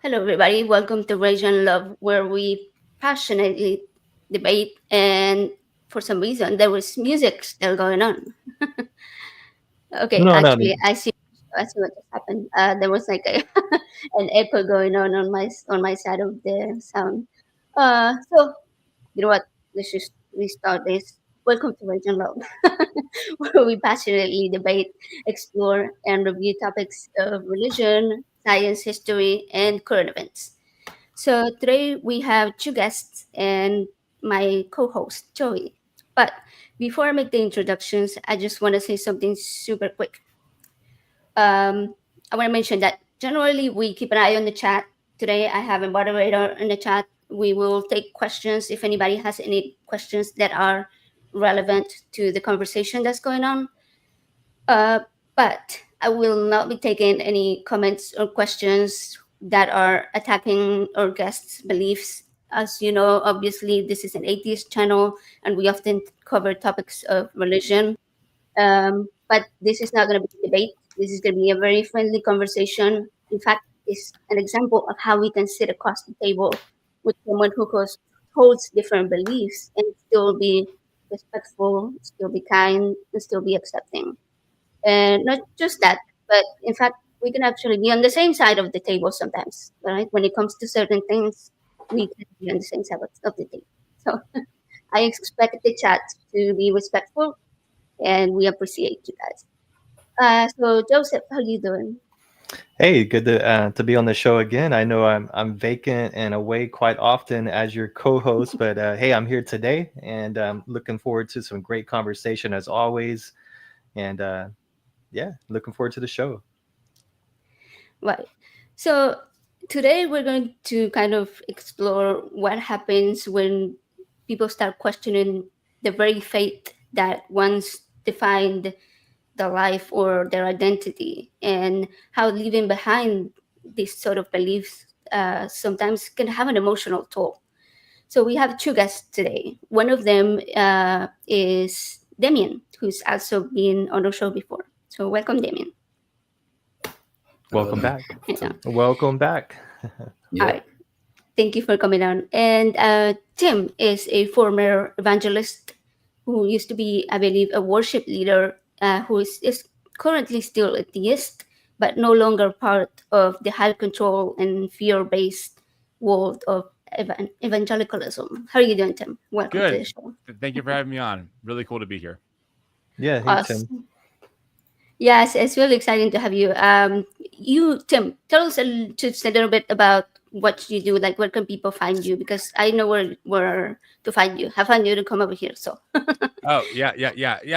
Hello, everybody. Welcome to Rage and Love, where we passionately debate. And for some reason, there was music still going on. Okay, No, no. actually, I see what just happened. There was like an echo going on my side of the sound. So you know what? Let's just restart this. Welcome to Rage and Love, where we passionately debate, explore, and review topics of religion, science, history, and current events. So today we have two guests and my co-host Joey. But before I make the introductions, I just want to say something super quick. I want to mention that generally we keep an eye on the chat. Today I have a moderator in the chat. We will take questions if anybody has any questions that are relevant to the conversation that's going on. Uh, but I will not be taking any comments or questions that are attacking our guests' beliefs. As you know, obviously, this is an atheist channel, and we often cover topics of religion. But this is not going to be a debate. This is going to be a very friendly conversation. In fact, it's an example of how we can sit across the table with someone who holds different beliefs and still be respectful, still be kind, and still be accepting. And not just that, but in fact, we can actually be on the same side of the table sometimes, right? When it comes to certain things, we can be on the same side of the table. So I expect the chat to be respectful, and we appreciate you guys. So Joseph, how you doing? Hey, good to be on the show again. I know I'm vacant and away quite often as your co-host, but hey, I'm here today, and looking forward to some great conversation as always. And yeah, looking forward to the show. Right. So today we're going to kind of explore what happens when people start questioning the very faith that once defined their life or their identity, and how leaving behind these sort of beliefs sometimes can have an emotional toll. So we have two guests today. One of them is Damien, who's also been on the show before. So welcome, Damien. Welcome Hello. back. Yeah. Welcome back. All Yep. right. Thank you for coming on. And Tim is a former evangelist who used to be, I believe, a worship leader who is currently still a theist, but no longer part of the high control and fear based world of evangelicalism. How are you doing, Tim? Welcome to the Good. show. Thank you for having me on. Really cool to be here. Yeah, hey Tim. Awesome. Yes, it's really exciting to have you. Tim, tell us just a little bit about what you do. Like, where can people find you? Because I know where to find you. Have found you to come over here. So, Oh, yeah.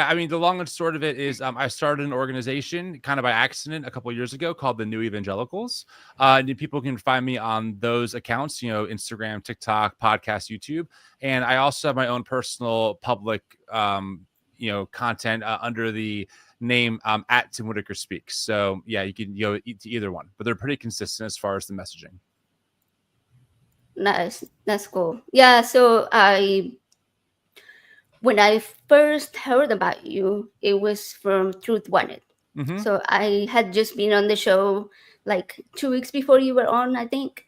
I mean, the long and short of it is I started an organization kind of by accident a couple of years ago called the New Evangelicals. And people can find me on those accounts, Instagram, TikTok, podcast, YouTube. And I also have my own personal public, content under the name at Tim Whitaker Speaks. So, yeah, you can go to either one, but they're pretty consistent as far as the messaging. nice. That's cool. Yeah. So, when I first heard about you, it was from Truth Wanted. Mm-hmm. So I had just been on the show like 2 weeks before you were on, I think.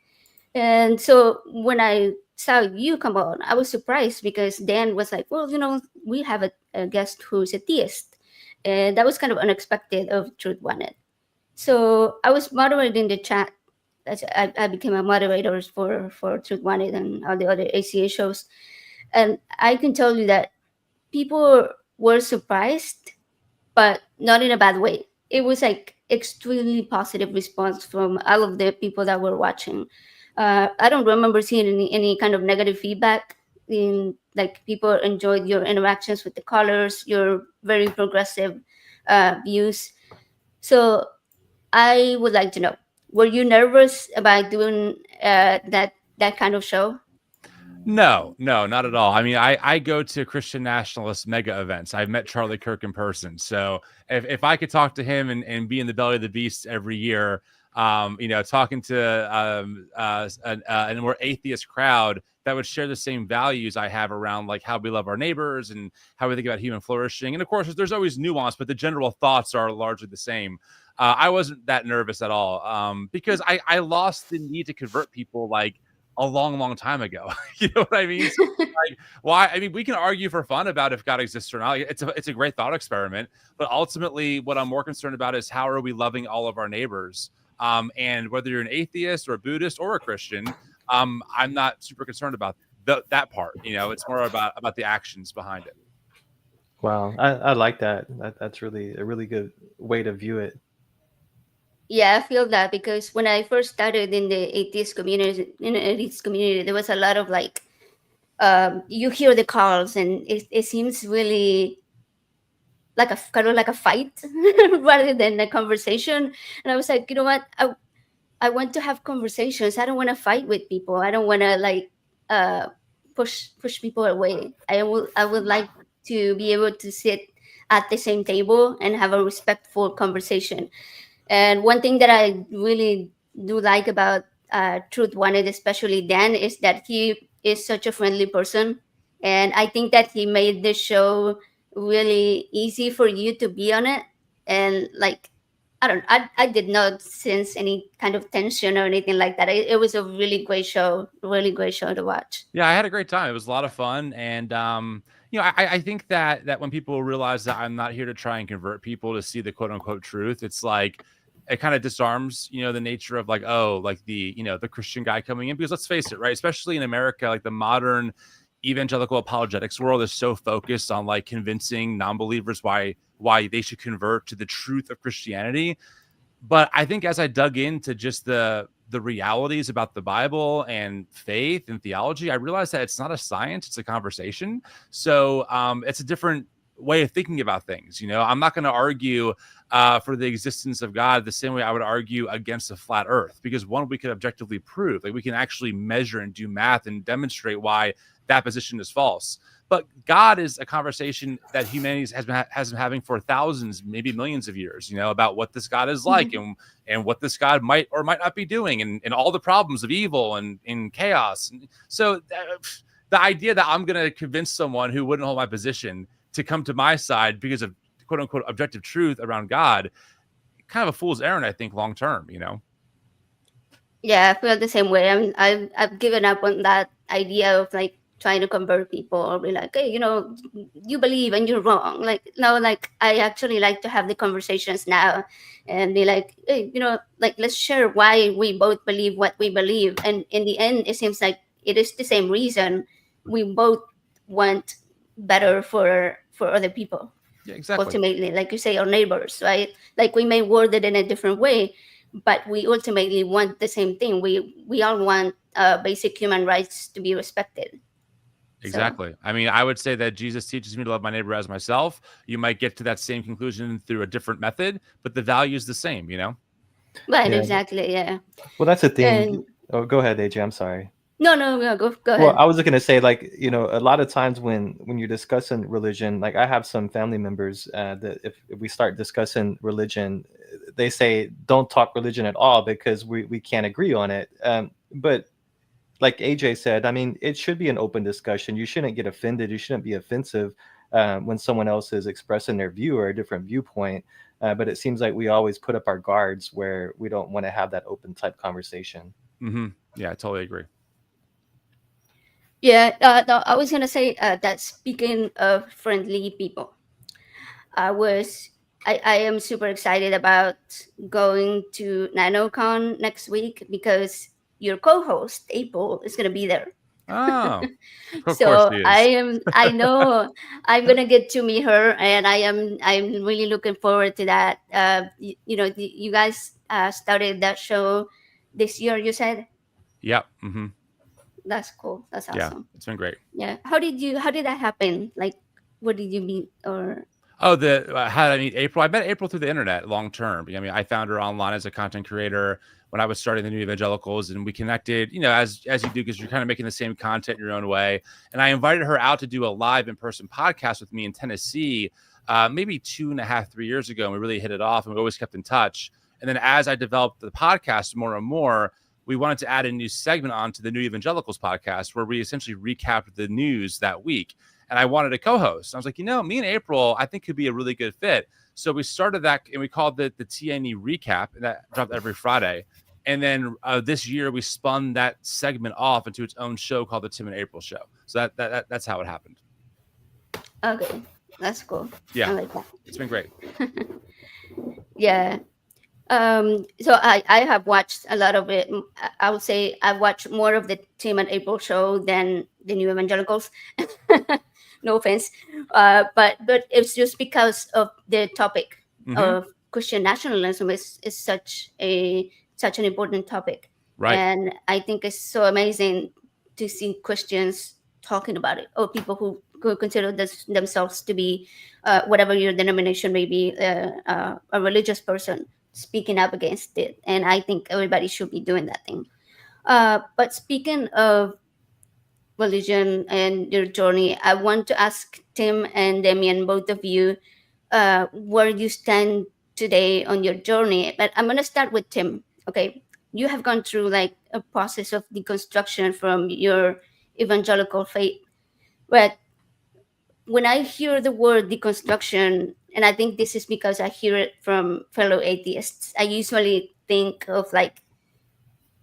And so when I saw you come on, I was surprised because Dan was like, well, we have a guest who's a theist. And that was kind of unexpected of Truth Wanted. So I was moderating the chat. I became a moderator for Truth Wanted and all the other ACA shows. And I can tell you that people were surprised, but not in a bad way. It was like extremely positive response from all of the people that were watching. I don't remember seeing any kind of negative feedback. In like people enjoyed your interactions with the callers, your very progressive views. So I would like to know: were you nervous about doing that kind of show? No, not at all. I mean, I go to Christian nationalist mega events. I've met Charlie Kirk in person. So if I could talk to him and be in the belly of the beast every year, talking to a more atheist crowd that would share the same values I have around like how we love our neighbors and how we think about human flourishing. And of course, there's always nuance, but the general thoughts are largely the same. I wasn't that nervous at all, because I lost the need to convert people like a long time ago. You know what I mean? So, like, why? I mean, we can argue for fun about if God exists or not. It's a great thought experiment, but ultimately, what I'm more concerned about is how are we loving all of our neighbors? And whether you're an atheist or a Buddhist or a Christian, I'm not super concerned about that part. You know, it's more about the actions behind it. Wow, I like that. That's really a really good way to view it. Yeah, I feel that because when I first started in the atheist community, there was a lot of like, you hear the calls, and it seems really like a kind of like a fight rather than a conversation. And I was like, you know what? I want to have conversations. I don't want to fight with people. I don't want to like uh, push people away. I would like to be able to sit at the same table and have a respectful conversation. And one thing that I really do like about Truth Wanted, especially Dan, is that he is such a friendly person. And I think that he made this show really easy for you to be on it. And like, I did not sense any kind of tension or anything like that. It was a really great show to watch. Yeah, I had a great time. It was a lot of fun, and you know, I think that when people realize that I'm not here to try and convert people to see the quote unquote truth, it's like it kind of disarms, you know, the nature of like, oh, like the, you know, the Christian guy coming in, because let's face it, right? Especially in America, like the modern evangelical apologetics world is so focused on like convincing non-believers why they should convert to the truth of Christianity. But I think as I dug into just the realities about the Bible and faith and theology, I realized that it's not a science, it's a conversation. So it's a different way of thinking about things. You know, I'm not going to argue for the existence of God the same way I would argue against a flat earth, because one, we could objectively prove, like we can actually measure and do math and demonstrate why that position is false. But God is a conversation that humanity has been having for thousands, maybe millions of years, you know, about what this God is like, and what this God might or might not be doing, and all the problems of evil and chaos. And so the idea that I'm going to convince someone who wouldn't hold my position to come to my side because of quote unquote objective truth around God, kind of a fool's errand, I think, long term, you know? Yeah, I feel the same way. I've given up on that idea of like trying to convert people or be like, hey, you know, you believe and you're wrong. Like, no, like I actually like to have the conversations now and be like, hey, you know, like let's share why we both believe what we believe. And in the end, it seems like it is the same reason. We both want better for other people. Yeah, exactly. Ultimately, like you say, our neighbors, right? Like we may word it in a different way, but we ultimately want the same thing. We all want basic human rights to be respected. Exactly. I mean, I would say that Jesus teaches me to love my neighbor as myself. You might get to that same conclusion through a different method, but the value is the same, you know? Right, Yeah. exactly, yeah. Well, that's the thing. And Oh, go ahead, AJ. I'm sorry. no, go Well, ahead. I was just gonna say, like, you know, a lot of times when you're discussing religion, like I have some family members that if we start discussing religion, they say don't talk religion at all because we can't agree on it. But like AJ said, I mean, it should be an open discussion. You shouldn't get offended. You shouldn't be offensive when someone else is expressing their view or a different viewpoint. But it seems like we always put up our guards where we don't want to have that open type conversation. Mm-hmm. Yeah, I totally agree. Yeah, no, I was gonna say that speaking of friendly people, I was I am super excited about going to NanoCon next week because your co-host April is gonna be there. Oh, of course So she is. I know I'm gonna get to meet her, and I'm really looking forward to that. You know, you guys started that show this year. You said Yep. Mm-hmm. that's cool. That's Yeah, awesome. it's been great. Yeah. How did that happen? Like, what did you meet or? Oh, how did I meet April? I met April through the internet long term. I mean, I found her online as a content creator when I was starting the New Evangelicals, and we connected, you know, as you do, because you're kind of making the same content your own way. And I invited her out to do a live in-person podcast with me in Tennessee, maybe 2.5, 3 years ago. And we really hit it off, and we always kept in touch. And then as I developed the podcast more and more, we wanted to add a new segment onto the New Evangelicals podcast where we essentially recapped the news that week. and I wanted a co-host. I was like, me and April, I think could be a really good fit. So we started that, and we called it the TNE Recap, and that dropped every Friday. And then this year we spun that segment off into its own show called the Tim and April Show. So that's how it happened. Okay, that's cool. Yeah, I like that. It's been great. Yeah. So I have watched a lot of it. I would say I've watched more of the Tim and April show than the New Evangelicals. No offense, but it's just because of the topic of Christian nationalism is such an important topic, Right. And I think it's so amazing to see Christians talking about it, or people who consider themselves to be whatever your denomination may be, a religious person speaking up against it. And I think everybody should be doing that thing. But speaking of religion and your journey, I want to ask Tim and Demian, both of you, where you stand today on your journey. But I'm going to start with Tim. Okay. You have gone through like a process of deconstruction from your evangelical faith. But when I hear the word deconstruction, and I think this is because I hear it from fellow atheists, I usually think of like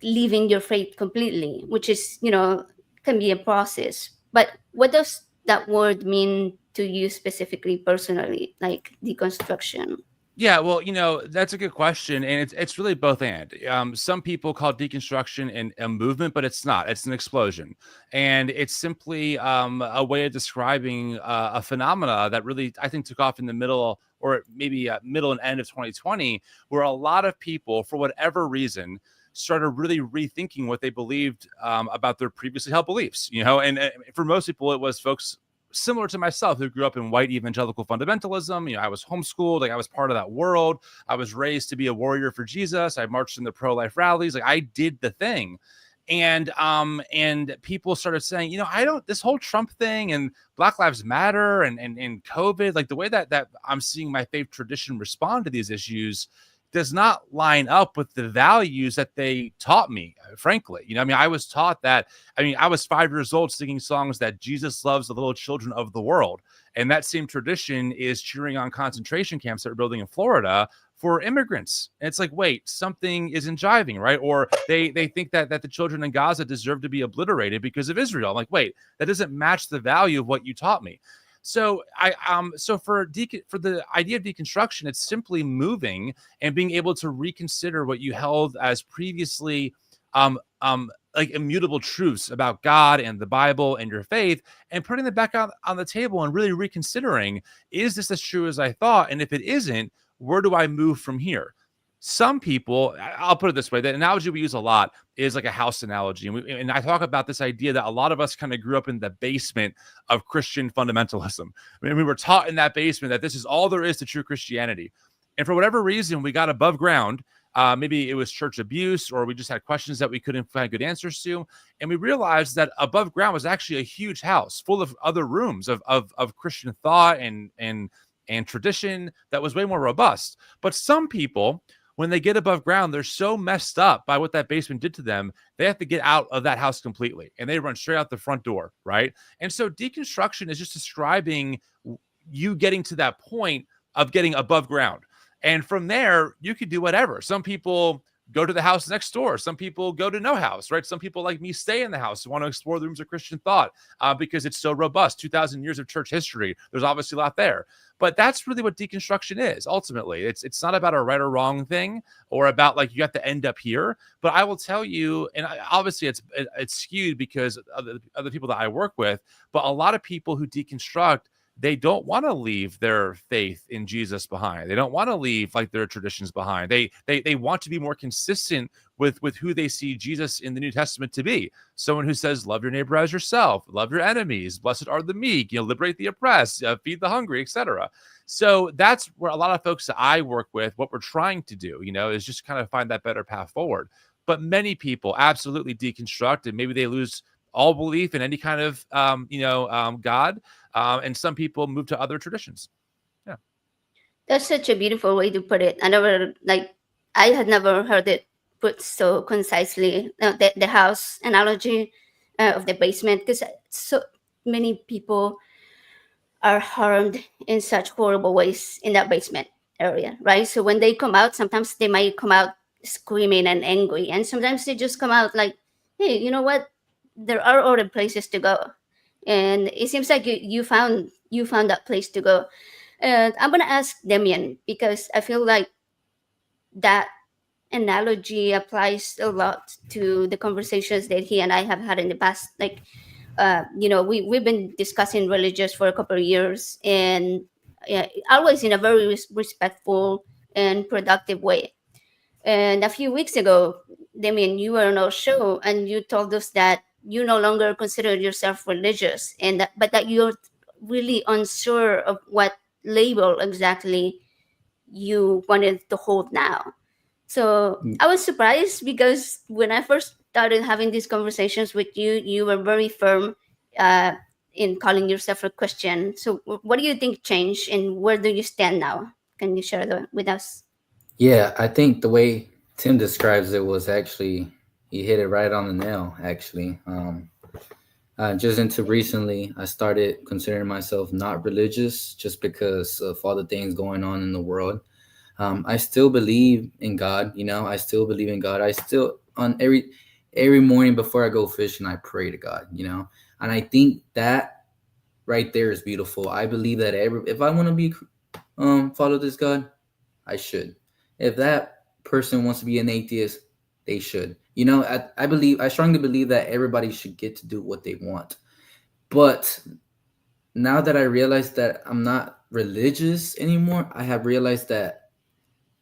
leaving your faith completely, which is, can be a process. But what does that word mean to you specifically, personally, like deconstruction? Yeah, well, that's a good question, and it's really both and. Some people call deconstruction a movement, but it's not. It's an explosion, and it's simply a way of describing a phenomena that really, I think, took off in the middle, or maybe middle and end of 2020, where a lot of people, for whatever reason, started really rethinking what they believed about their previously held beliefs. And for most people, it was folks similar to myself who grew up in white evangelical fundamentalism. I was homeschooled, like I was part of that world. I was raised to be a warrior for Jesus. I marched in the pro-life rallies. Like I did the thing. And people started saying, this whole Trump thing and Black Lives Matter and COVID, like the way that I'm seeing my faith tradition respond to these issues does not line up with the values that they taught me, frankly. I was taught that, I was 5 years old singing songs that Jesus loves the little children of the world. And that same tradition is cheering on concentration camps that are building in Florida for immigrants. And it's like, wait, something isn't jiving, right? Or they think that the children in Gaza deserve to be obliterated because of Israel. I'm like, wait, that doesn't match the value of what you taught me. So for the idea of deconstruction, it's simply moving and being able to reconsider what you held as previously like immutable truths about God and the Bible and your faith, and putting them back on the table and really reconsidering, is this as true as I thought? And if it isn't, where do I move from here? Some people, I'll put it this way, the analogy we use a lot is like a house analogy. And I talk about this idea that a lot of us kind of grew up in the basement of Christian fundamentalism. We were taught in that basement that this is all there is to true Christianity. And for whatever reason, we got above ground. Maybe it was church abuse, or we just had questions that we couldn't find good answers to. And we realized that above ground was actually a huge house full of other rooms of Christian thought and tradition that was way more robust. But some people, when they get above ground, they're so messed up by what that basement did to them, they have to get out of that house completely, and they run straight out the front door, right? And so deconstruction is just describing you getting to that point of getting above ground. And from there, you could do whatever. Some people go to the house next door. Some people go to no house, right? Some people like me stay in the house and want to explore the rooms of Christian thought because it's so robust. 2,000 years of church history. There's obviously a lot there. But that's really what deconstruction is. Ultimately, it's not about a right or wrong thing or about like you have to end up here. But I will tell you, and obviously it's skewed because of the other people that I work with. But a lot of people who deconstruct, they don't want to leave their faith in Jesus behind. They don't want to leave like their traditions behind. They want to be more consistent with who they see Jesus in the New Testament to be. Someone who says, love your neighbor as yourself, love your enemies, blessed are the meek, liberate the oppressed, feed the hungry, etc. So that's where a lot of folks that I work with, what we're trying to do, is just kind of find that better path forward. But many people absolutely deconstruct, and maybe they lose all belief in any kind of, God. And some people move to other traditions. Yeah. That's such a beautiful way to put it. I had never heard it put so concisely, the house analogy of the basement, because so many people are harmed in such horrible ways in that basement area, right? So when they come out, sometimes they might come out screaming and angry, and sometimes they just come out like, hey, you know what, there are other places to go. And it seems like you found that place to go. And I'm gonna ask Demian, because I feel like that analogy applies a lot to the conversations that he and I have had in the past. Like, we've been discussing religious for a couple of years, and always in a very respectful and productive way. And a few weeks ago, Damien, you were on our show, and you told us that you no longer consider yourself religious, but that you're really unsure of what label exactly you wanted to hold now. So I was surprised, because when I first started having these conversations with you, you were very firm uh, in calling yourself a Christian. So what do you think changed, and where do you stand now? Can you share that with us? Yeah, I think the way Tim describes it was actually, he hit it right on the nail. Actually, just into recently, I started considering myself not religious just because of all the things going on in the world. I still believe in God. I still believe in God. I still, on every morning before I go fishing, I pray to God. And I think that right there is beautiful. I believe that if I want to be follow this God, I should. If that person wants to be an atheist, they should. I strongly believe that everybody should get to do what they want. But now that I realize that I'm not religious anymore, I have realized that,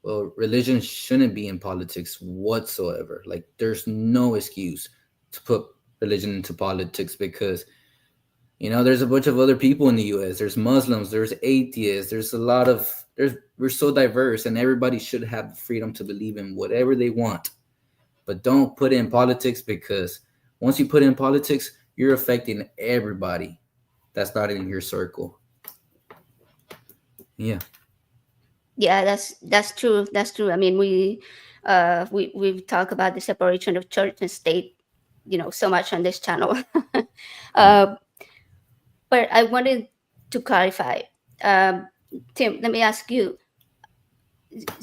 well, religion shouldn't be in politics whatsoever. Like, there's no excuse to put religion into politics, because there's a bunch of other people in the US. There's Muslims, there's atheists, we're so diverse, and everybody should have the freedom to believe in whatever they want. But don't put it in politics, because once you put it in politics, you're affecting everybody that's not in your circle. Yeah. Yeah, that's true. That's true. I mean, we've talked about the separation of church and state, so much on this channel. uh, but I wanted to clarify. Tim, let me ask you.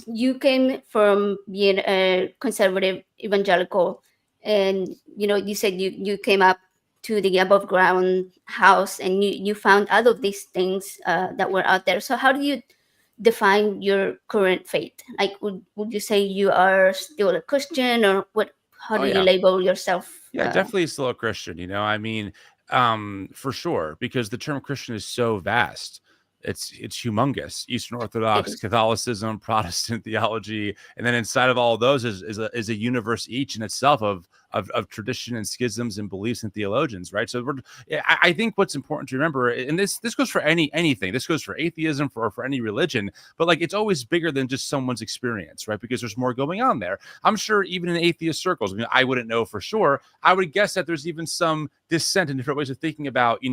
You came from being a conservative evangelical, and you said you came up to the above ground house, and you found all of these things that were out there. So how do you define your current faith? Like, would you say you are still a Christian, or what? How Oh do you yeah. label yourself? Yeah, definitely still a Christian, I mean, for sure, because the term Christian is so vast. It's humongous. Eastern It Orthodox, is. Catholicism, Protestant theology, and then inside of all of those is a universe each in itself of tradition and schisms and beliefs and theologians, right? So I think what's important to remember, and this goes for anything, this goes for atheism, for any religion, but like, it's always bigger than just someone's experience, right? Because there's more going on there. I'm sure even in atheist circles, I mean, I wouldn't know for sure. I would guess that there's even some dissent in different ways of thinking about,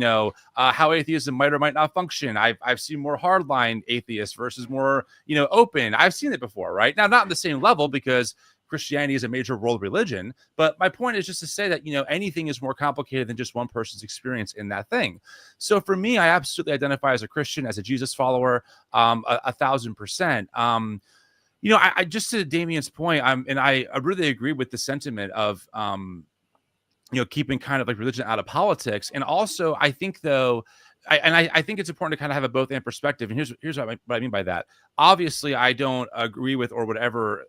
how atheism might or might not function. I've seen more hardline atheists versus more, open. I've seen it before, right? Now, not on the same level, because Christianity is a major world religion. But my point is just to say that, anything is more complicated than just one person's experience in that thing. So for me, I absolutely identify as a Christian, as a Jesus follower, 1,000%. I just, to Damien's point, I really agree with the sentiment of, keeping kind of like religion out of politics. And also, I think, though, I think it's important to kind of have a both and perspective. And here's what I mean by that. Obviously, I don't agree with or would ever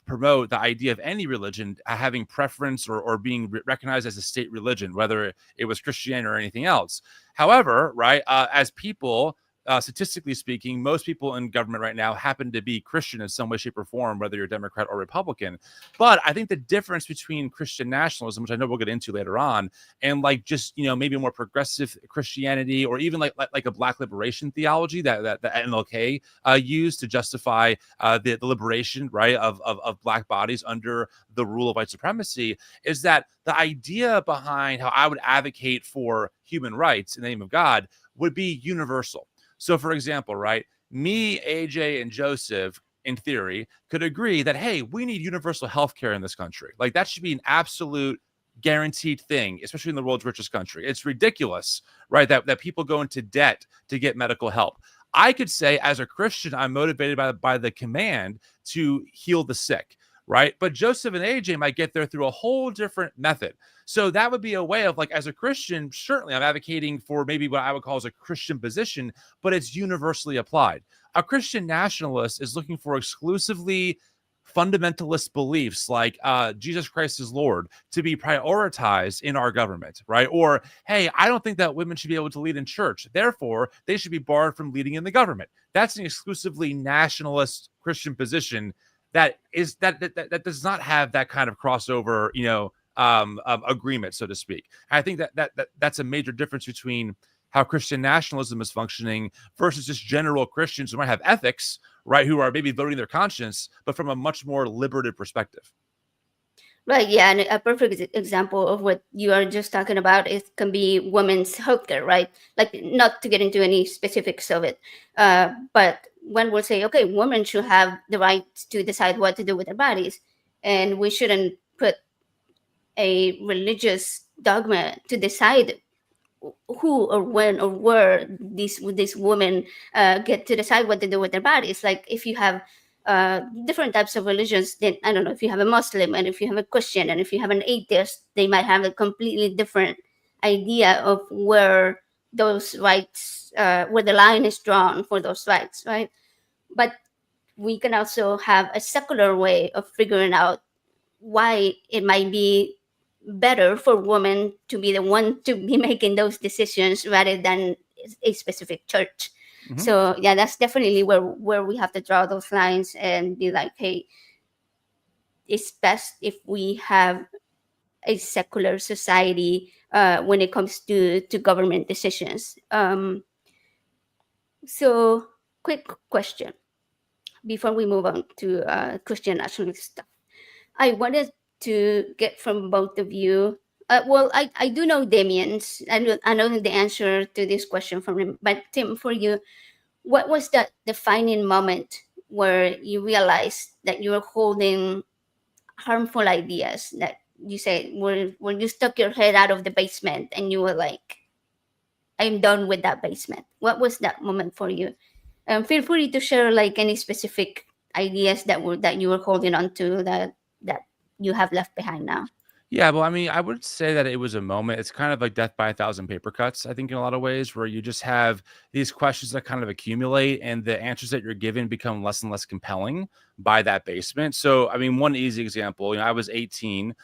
promote the idea of any religion having preference or being recognized as a state religion, whether it was Christianity or anything else. However, right, as people, statistically speaking, most people in government right now happen to be Christian in some way, shape, or form, whether you're Democrat or Republican. But I think the difference between Christian nationalism, which I know we'll get into later on, and like just maybe more progressive Christianity, or even like a Black liberation theology that MLK used to justify the liberation, right, of Black bodies under the rule of white supremacy, is that the idea behind how I would advocate for human rights in the name of God would be universal. So, for example, right, me, AJ, and Joseph, in theory, could agree that, hey, we need universal health care in this country. Like, that should be an absolute guaranteed thing, especially in the world's richest country. It's ridiculous, right? That people go into debt to get medical help. I could say as a Christian, I'm motivated by the command to heal the sick, right? But Joseph and AJ might get there through a whole different method. So that would be a way of, like, as a Christian, certainly I'm advocating for maybe what I would call as a Christian position, but it's universally applied. A Christian nationalist is looking for exclusively fundamentalist beliefs like Jesus Christ is Lord to be prioritized in our government, right? Or, hey, I don't think that women should be able to lead in church, therefore they should be barred from leading in the government. That's an exclusively nationalist Christian position that does not have that kind of crossover, agreement, so to speak. I think that's a major difference between how Christian nationalism is functioning versus just general Christians who might have ethics, right, who are maybe voting their conscience, but from a much more liberative perspective. Right, yeah, and a perfect example of what you are just talking about can be women's healthcare, right? Like, not to get into any specifics of it, but one will say, okay, women should have the right to decide what to do with their bodies, and we shouldn't put a religious dogma to decide who or when or where these women get to decide what to do with their bodies. Like, if you have different types of religions, then I don't know, if you have a Muslim and if you have a Christian and if you have an atheist, they might have a completely different idea of where those rights, where the line is drawn for those rights, right? But we can also have a secular way of figuring out why it might be better for women to be the one to be making those decisions rather than a specific church. Mm-hmm. So yeah, that's definitely where we have to draw those lines and be like, hey, it's best if we have a secular society when it comes to government decisions. So quick question before we move on to Christian nationalist stuff. I wanted to get from both of you. Well, I do know Damien's. I know the answer to this question from him. But Tim, for you, what was that defining moment where you realized that you were holding harmful ideas that you said when you stuck your head out of the basement and you were like, I'm done with that basement? What was that moment for you? Feel free to share like any specific ideas that you were holding on to that you have left behind now. Yeah, well, I mean, I would say that it was a moment. It's kind of like death by 1,000 paper cuts, I think, in a lot of ways, where you just have these questions that kind of accumulate and the answers that you're given become less and less compelling by that basement. So, I mean, one easy example, I was 18,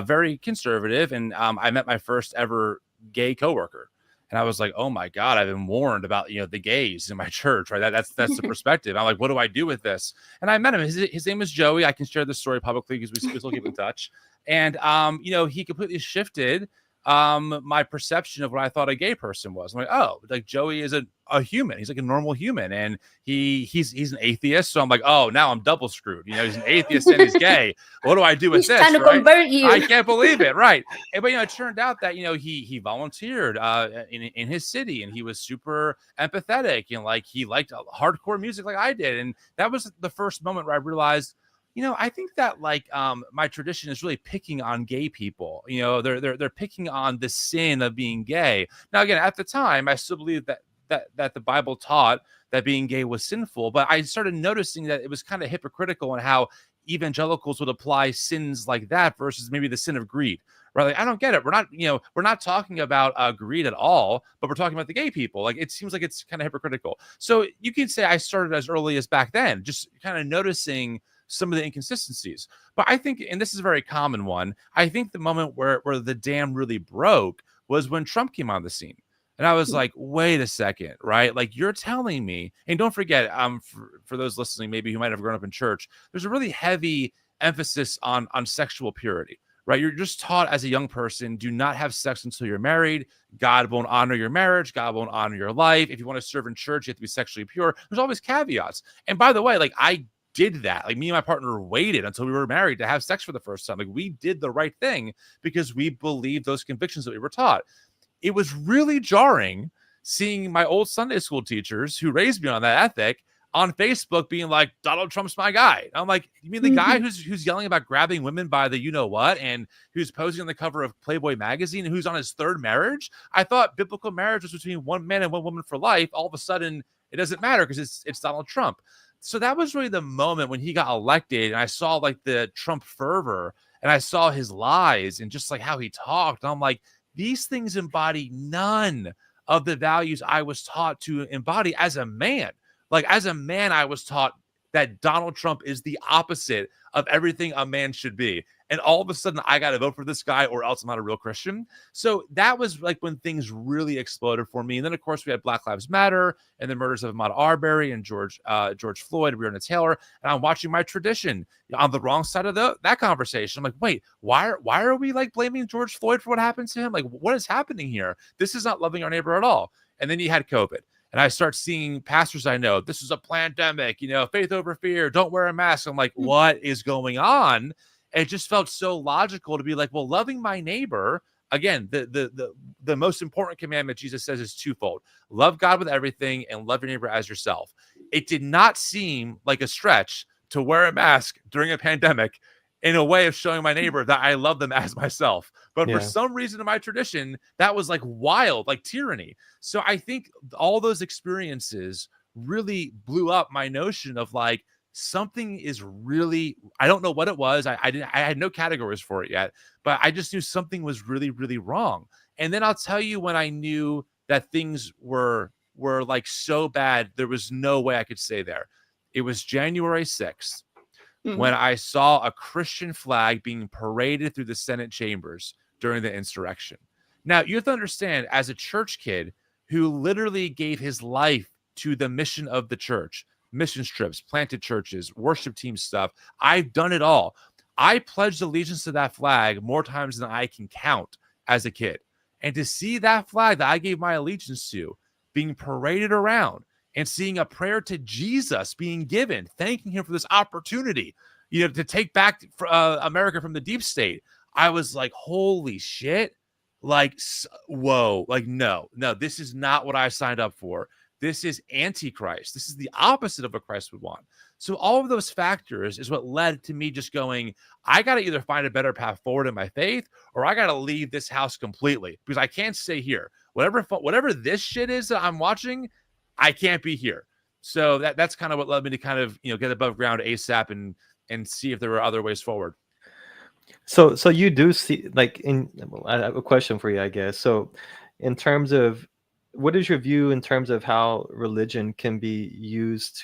very conservative, and I met my first ever gay coworker. And I was like, oh my God, I've been warned about, the gays in my church, right? That's the perspective. I'm like, what do I do with this? And I met him. His name is Joey. I can share this story publicly because we still keep in touch. And, he completely shifted my perception of what I thought a gay person was. I'm like, oh, like Joey is a human. He's like a normal human. And he's an atheist. So I'm like, oh, now I'm double screwed. He's an atheist and he's gay. What do I do with he's this? Trying to convert you. I can't believe it. Right. But, it turned out that, he volunteered in his city and he was super empathetic and like he liked hardcore music like I did. And that was the first moment where I realized, I think that like my tradition is really picking on gay people. They're picking on the sin of being gay. Now, again, at the time, I still believe that the Bible taught that being gay was sinful, but I started noticing that it was kind of hypocritical in how evangelicals would apply sins like that versus maybe the sin of greed. Right? Like, I don't get it. We're not talking about greed at all, but we're talking about the gay people. Like, it seems like it's kind of hypocritical. So you can say I started as early as back then, just kind of noticing some of the inconsistencies. But I think, and this is a very common one, I think the moment where the dam really broke was when Trump came on the scene. And I was like, wait a second, right? Like, you're telling me, and don't forget, for those listening, maybe who might have grown up in church, there's a really heavy emphasis on sexual purity, right? You're just taught as a young person, do not have sex until you're married. God won't honor your marriage. God won't honor your life. If you want to serve in church, you have to be sexually pure. There's always caveats. And by the way, like, I did that. Like, me and my partner waited until we were married to have sex for the first time. Like, we did the right thing because we believed those convictions that we were taught. It was really jarring seeing my old Sunday school teachers who raised me on that ethic on Facebook being like, Donald Trump's my guy. I'm like, you mean the guy who's yelling about grabbing women by the you know what, and who's posing on the cover of Playboy magazine, and who's on his third marriage? I thought biblical marriage was between one man and one woman for life. All of a sudden, it doesn't matter because it's Donald Trump. So that was really the moment when he got elected, and I saw like the Trump fervor, and I saw his lies and just like how he talked. I'm like, these things embody none of the values I was taught to embody as a man. Like as a man, I was taught that Donald Trump is the opposite of everything a man should be. And all of a sudden I got to vote for this guy or else I'm not a real Christian. So that was like when things really exploded for me. And then of course we had Black Lives Matter and the murders of Ahmaud Arbery and George Floyd, Breonna Taylor. And I'm watching my tradition on the wrong side of that conversation. I'm like, wait, why are we like blaming George Floyd for what happened to him? Like, what is happening here? This is not loving our neighbor at all. And then you had COVID. And I start seeing pastors I know, this is a pandemic, faith over fear, don't wear a mask. I'm like, what is going on? It just felt so logical to be like, well, loving my neighbor, again, the most important commandment Jesus says is twofold. Love God with everything and love your neighbor as yourself. It did not seem like a stretch to wear a mask during a pandemic in a way of showing my neighbor that I love them as myself. But for some reason in my tradition, that was like wild, like tyranny. So I think all those experiences really blew up my notion of like, something is really, I don't know what it was. I had no categories for it yet, but I just knew something was really, really wrong. And then I'll tell you when I knew that things were like so bad, there was no way I could stay there. It was January 6th. When I saw a Christian flag being paraded through the Senate chambers during the insurrection. Now, you have to understand, as a church kid who literally gave his life to the mission of the church, mission trips, planted churches, worship team stuff, I've done it all. I pledged allegiance to that flag more times than I can count as a kid. And to see that flag that I gave my allegiance to being paraded around, and seeing a prayer to Jesus being given, thanking him for this opportunity, to take back America from the deep state. I was like, holy shit. Like, whoa, like, no, this is not what I signed up for. This is Antichrist. This is the opposite of what Christ would want. So all of those factors is what led to me just going, I got to either find a better path forward in my faith, or I got to leave this house completely because I can't stay here. Whatever this shit is that I'm watching, I can't be here. So that's kind of what led me to kind of, get above ground ASAP and see if there were other ways forward. So you do see, like, I have a question for you, I guess. So in terms of, what is your view in terms of how religion can be used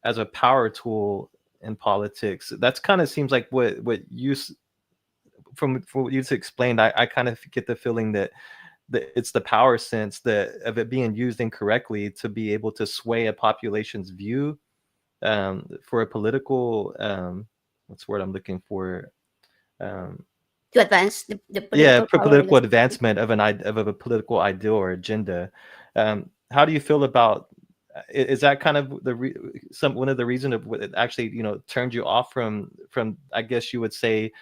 as a power tool in politics? That's kind of seems like what you, from what you explained, I kind of get the feeling that it's the power sense of it being used incorrectly to be able to sway a population's view for a political what's the word I'm looking for, to advance the political political advancement of a political ideal or agenda. How do you feel about, is that kind of one of the reasons of what it actually turned you off from I guess you would say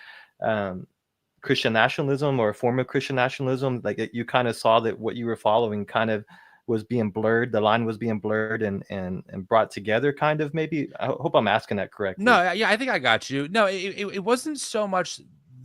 Christian nationalism, or a form of Christian nationalism? Like you kind of saw that what you were following kind of was being blurred, the line was being blurred and brought together, kind of, maybe. I hope I'm asking that correctly. No, yeah, I think I got you. No, it wasn't so much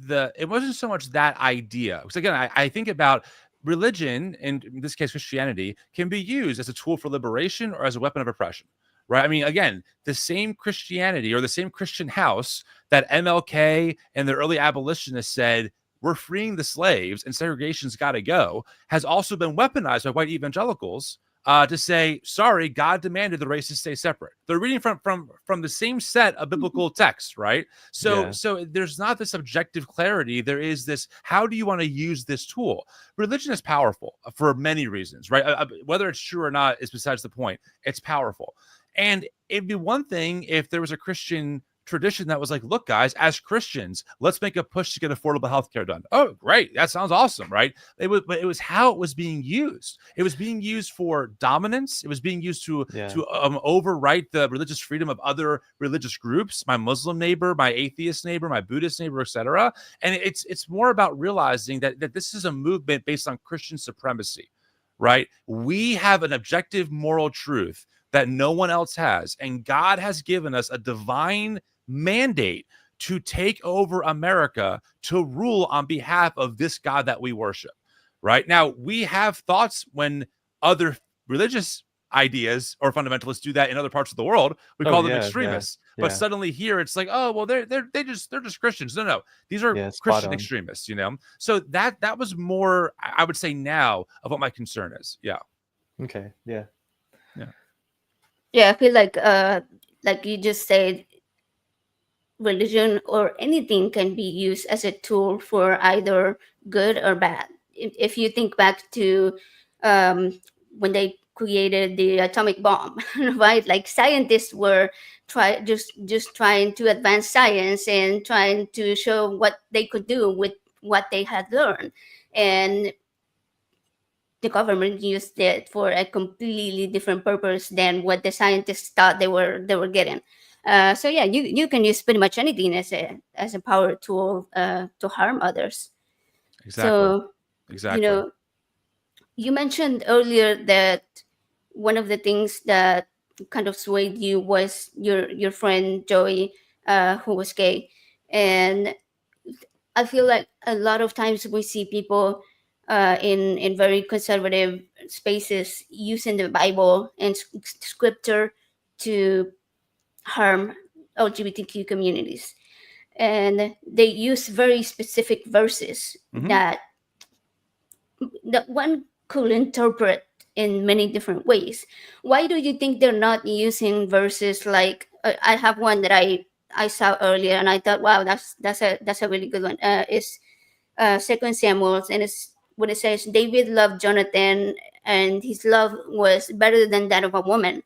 that idea. Because again, I think about religion, and in this case Christianity, can be used as a tool for liberation or as a weapon of oppression. Right. I mean, again, the same Christianity or the same Christian house that MLK and the early abolitionists said, we're freeing the slaves and segregation's got to go, has also been weaponized by white evangelicals to say, sorry, God demanded the races stay separate. They're reading from the same set of biblical texts, right? So there's not this objective clarity. There is this, how do you want to use this tool? Religion is powerful for many reasons, right? Whether it's true or not is besides the point. It's powerful. And it'd be one thing if there was a Christian tradition that was like, look, guys, as Christians, let's make a push to get affordable healthcare done. Oh, great. That sounds awesome, right? But it was how it was being used. It was being used for dominance. It was being used to overwrite the religious freedom of other religious groups, my Muslim neighbor, my atheist neighbor, my Buddhist neighbor, etc. And it's more about realizing that this is a movement based on Christian supremacy, right? We have an objective moral truth that no one else has. And God has given us a divine mandate to take over America, to rule on behalf of this God that we worship. Right now, we have thoughts when other religious ideas or fundamentalists do that in other parts of the world. We call them yeah, extremists. yeah, But yeah, suddenly here it's like, oh well, they're just Christians. No, these are yeah. Spot Christian on. extremists, you know. So that was more, I would say, now of what my concern is. Yeah. Okay, yeah, Yeah, I feel like you just said, religion or anything can be used as a tool for either good or bad. If you think back to when they created the atomic bomb, right? Like scientists were just trying to advance science and trying to show what they could do with what they had learned, and the government used it for a completely different purpose than what the scientists thought they were getting. So yeah, you can use pretty much anything as a power tool to harm others. Exactly. So you Exactly. know, you mentioned earlier that one of the things that kind of swayed you was your friend Joey, who was gay, and I feel like a lot of times we see people in very conservative spaces using the Bible and scripture to harm LGBTQ communities, and they use very specific verses Mhm. that one could interpret in many different ways. Why do you think they're not using verses like, I have one that I saw earlier and I thought, wow, that's a really good one. Is Second Samuel, and it's what it says: David loved Jonathan, and his love was better than that of a woman.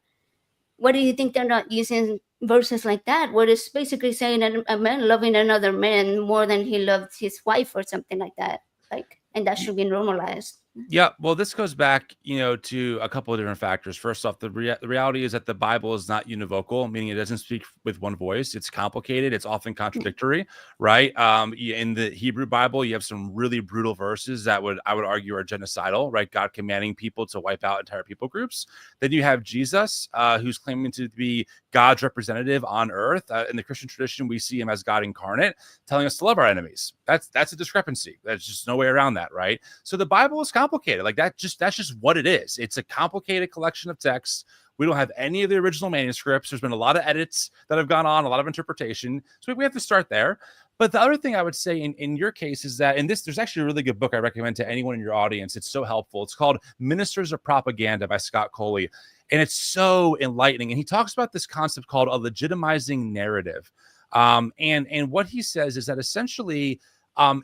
What do you think they're not using verses like that, where it's basically saying that a man loving another man more than he loved his wife or something like that, like, and that should be normalized? Yeah, well, this goes back, to a couple of different factors. First off, the reality is that the Bible is not univocal, meaning it doesn't speak with one voice. It's complicated. It's often contradictory, right? In the Hebrew Bible, you have some really brutal verses that I would argue are genocidal, right? God commanding people to wipe out entire people groups. Then you have Jesus, who's claiming to be God's representative on earth. In the Christian tradition, we see him as God incarnate, telling us to love our enemies. That's a discrepancy. There's just no way around that, right? So the Bible is complicated. Like that's just what it is. It's a complicated collection of texts. We don't have any of the original manuscripts. There's been a lot of edits that have gone on, a lot of interpretation. So we have to start there. But the other thing I would say in your case is that there's actually a really good book I recommend to anyone in your audience. It's so helpful. It's called Ministers of Propaganda by Scott Coley. And it's so enlightening. And he talks about this concept called a legitimizing narrative. And what he says is that essentially,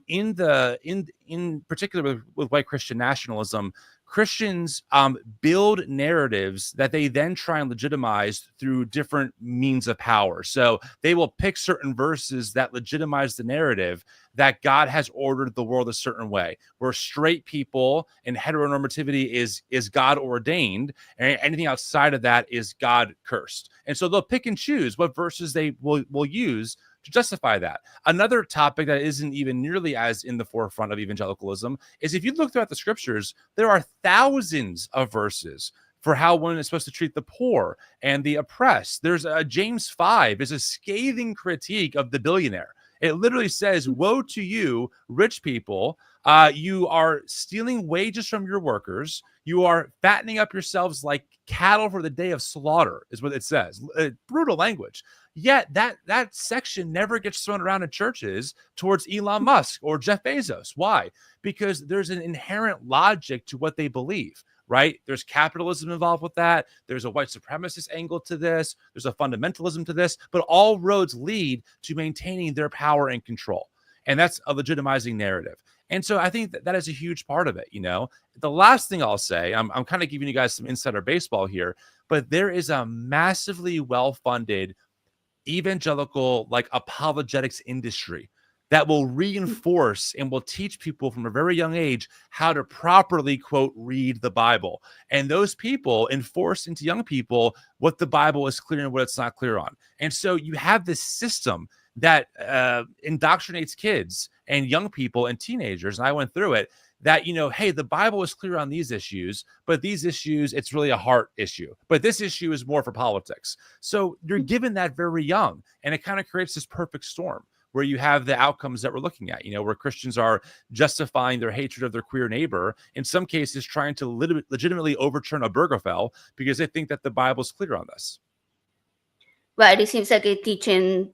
in particular with white Christian nationalism, Christians build narratives that they then try and legitimize through different means of power. So they will pick certain verses that legitimize the narrative that God has ordered the world a certain way, where straight people and heteronormativity is God ordained, and anything outside of that is God cursed. And so they'll pick and choose what verses they will use to justify that. Another topic that isn't even nearly as in the forefront of evangelicalism is, if you look throughout the scriptures, there are thousands of verses for how one is supposed to treat the poor and the oppressed. There's James 5 is a scathing critique of the billionaire. It literally says, woe to you, rich people. You are stealing wages from your workers. You are fattening up yourselves like cattle for the day of slaughter, is what it says. Brutal language. Yet that section never gets thrown around in churches towards Elon Musk or Jeff Bezos. Why? Because there's an inherent logic to what they believe, right? There's capitalism involved with that. There's a white supremacist angle to this. There's a fundamentalism to this, but all roads lead to maintaining their power and control. And that's a legitimizing narrative. And so I think that is a huge part of it. The last thing I'll say, I'm kind of giving you guys some insider baseball here, but there is a massively well-funded evangelical apologetics industry that will reinforce and will teach people from a very young age how to properly, quote, read the Bible. And those people enforce into young people what the Bible is clear and what it's not clear on. And so you have this system that indoctrinates kids and young people and teenagers, and I went through it, that, hey, the Bible is clear on these issues, but these issues, it's really a heart issue. But this issue is more for politics. So you're given that very young, and it kind of creates this perfect storm where you have the outcomes that we're looking at, where Christians are justifying their hatred of their queer neighbor, in some cases trying to legitimately overturn a Obergefell because they think that the Bible's clear on this. Right, it seems like it's teaching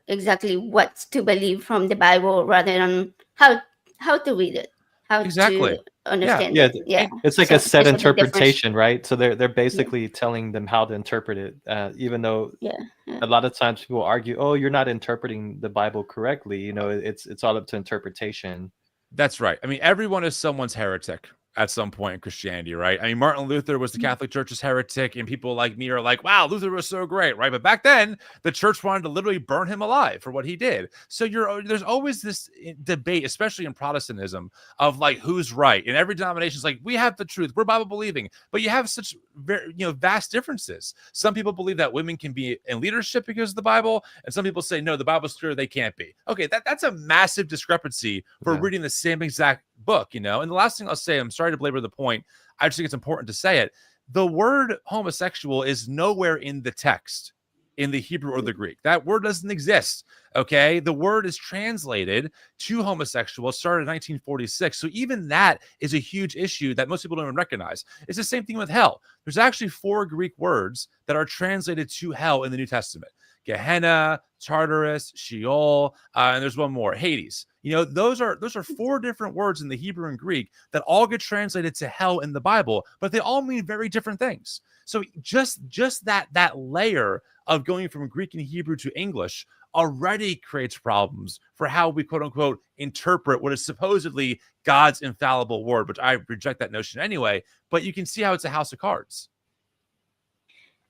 exactly what to believe from the Bible rather than how to read it, how Exactly. to understand Yeah, it. Yeah, it's like so a set there's a big difference. interpretation, right? So they're basically telling them how to interpret it, even though Yeah. a lot of times people argue, "Oh, you're not interpreting the Bible correctly." It's all up to interpretation. That's right. I mean, everyone is someone's heretic at some point in Christianity, right? I mean, Martin Luther was the Catholic Church's heretic, and people like me are like, wow, Luther was so great, right? But back then, the church wanted to literally burn him alive for what he did. So there's always this debate, especially in Protestantism, of like who's right. And every denomination is like, we have the truth, we're Bible believing, but you have such very vast differences. Some people believe that women can be in leadership because of the Bible, and some people say no, the Bible's clear, they can't be. Okay, that's a massive discrepancy for reading the same exact book, And the last thing I'll say, I'm sorry to belabor the point, I just think it's important to say it. The word homosexual is nowhere in the text, in the Hebrew or the Greek. That word doesn't exist. Okay. The word is translated to homosexual, started in 1946. So even that is a huge issue that most people don't even recognize. It's the same thing with hell. There's actually 4 Greek words that are translated to hell in the New Testament: Gehenna, Tartarus, Sheol, and there's one more, Hades. Those are 4 different words in the Hebrew and Greek that all get translated to hell in the Bible, but they all mean very different things. So just that layer of going from Greek and Hebrew to English already creates problems for how we quote unquote interpret what is supposedly God's infallible word, which I reject that notion anyway. But you can see how it's a house of cards.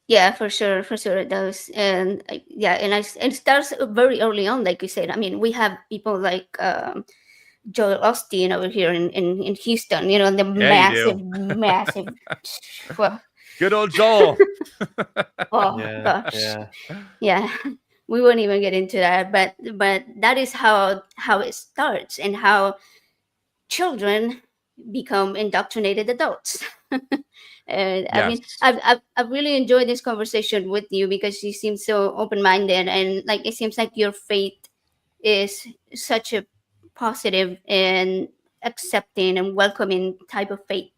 Yeah, for sure it does, and and it starts very early on, like you said. I mean, we have people like Joel Osteen over here in Houston. The massive. Well, good old Joel. Gosh, yeah. We won't even get into that, but that is how it starts and how children become indoctrinated adults. And I mean, I've really enjoyed this conversation with you because you seem so open-minded, and like it seems like your faith is such a positive and accepting and welcoming type of faith.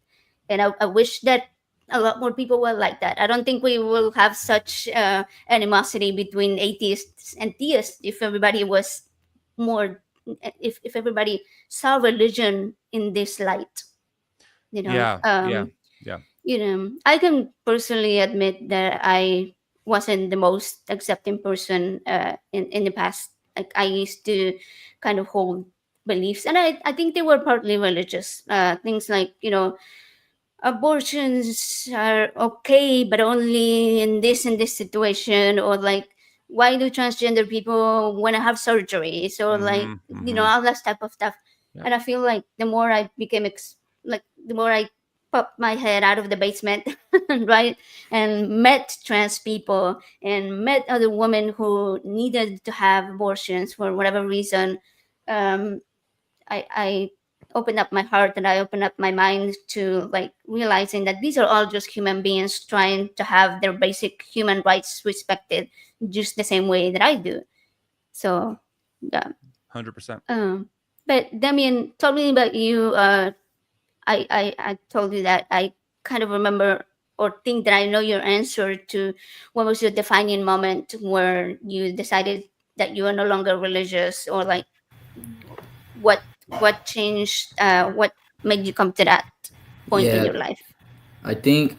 And I wish that a lot more people were like that. I don't think we will have such animosity between atheists and theists if everybody was more, if everybody saw religion in this light. I can personally admit that I wasn't the most accepting person in the past. Like, I used to kind of hold beliefs, and I think they were partly religious. Things like, abortions are okay, but only in this situation, or like, why do transgender people want to have surgeries, or like, all that type of stuff. And I feel like the more I became the more I popped my head out of the basement, right, and met trans people and met other women who needed to have abortions for whatever reason, I opened up my heart and I opened up my mind to like realizing that these are all just human beings trying to have their basic human rights respected just the same way that I do. So yeah, 100%. But Damien, tell me about you. I told you that I kind of remember or think that I know your answer to what was your defining moment where you decided that you are no longer religious, or like what changed, what made you come to that point in your life? I think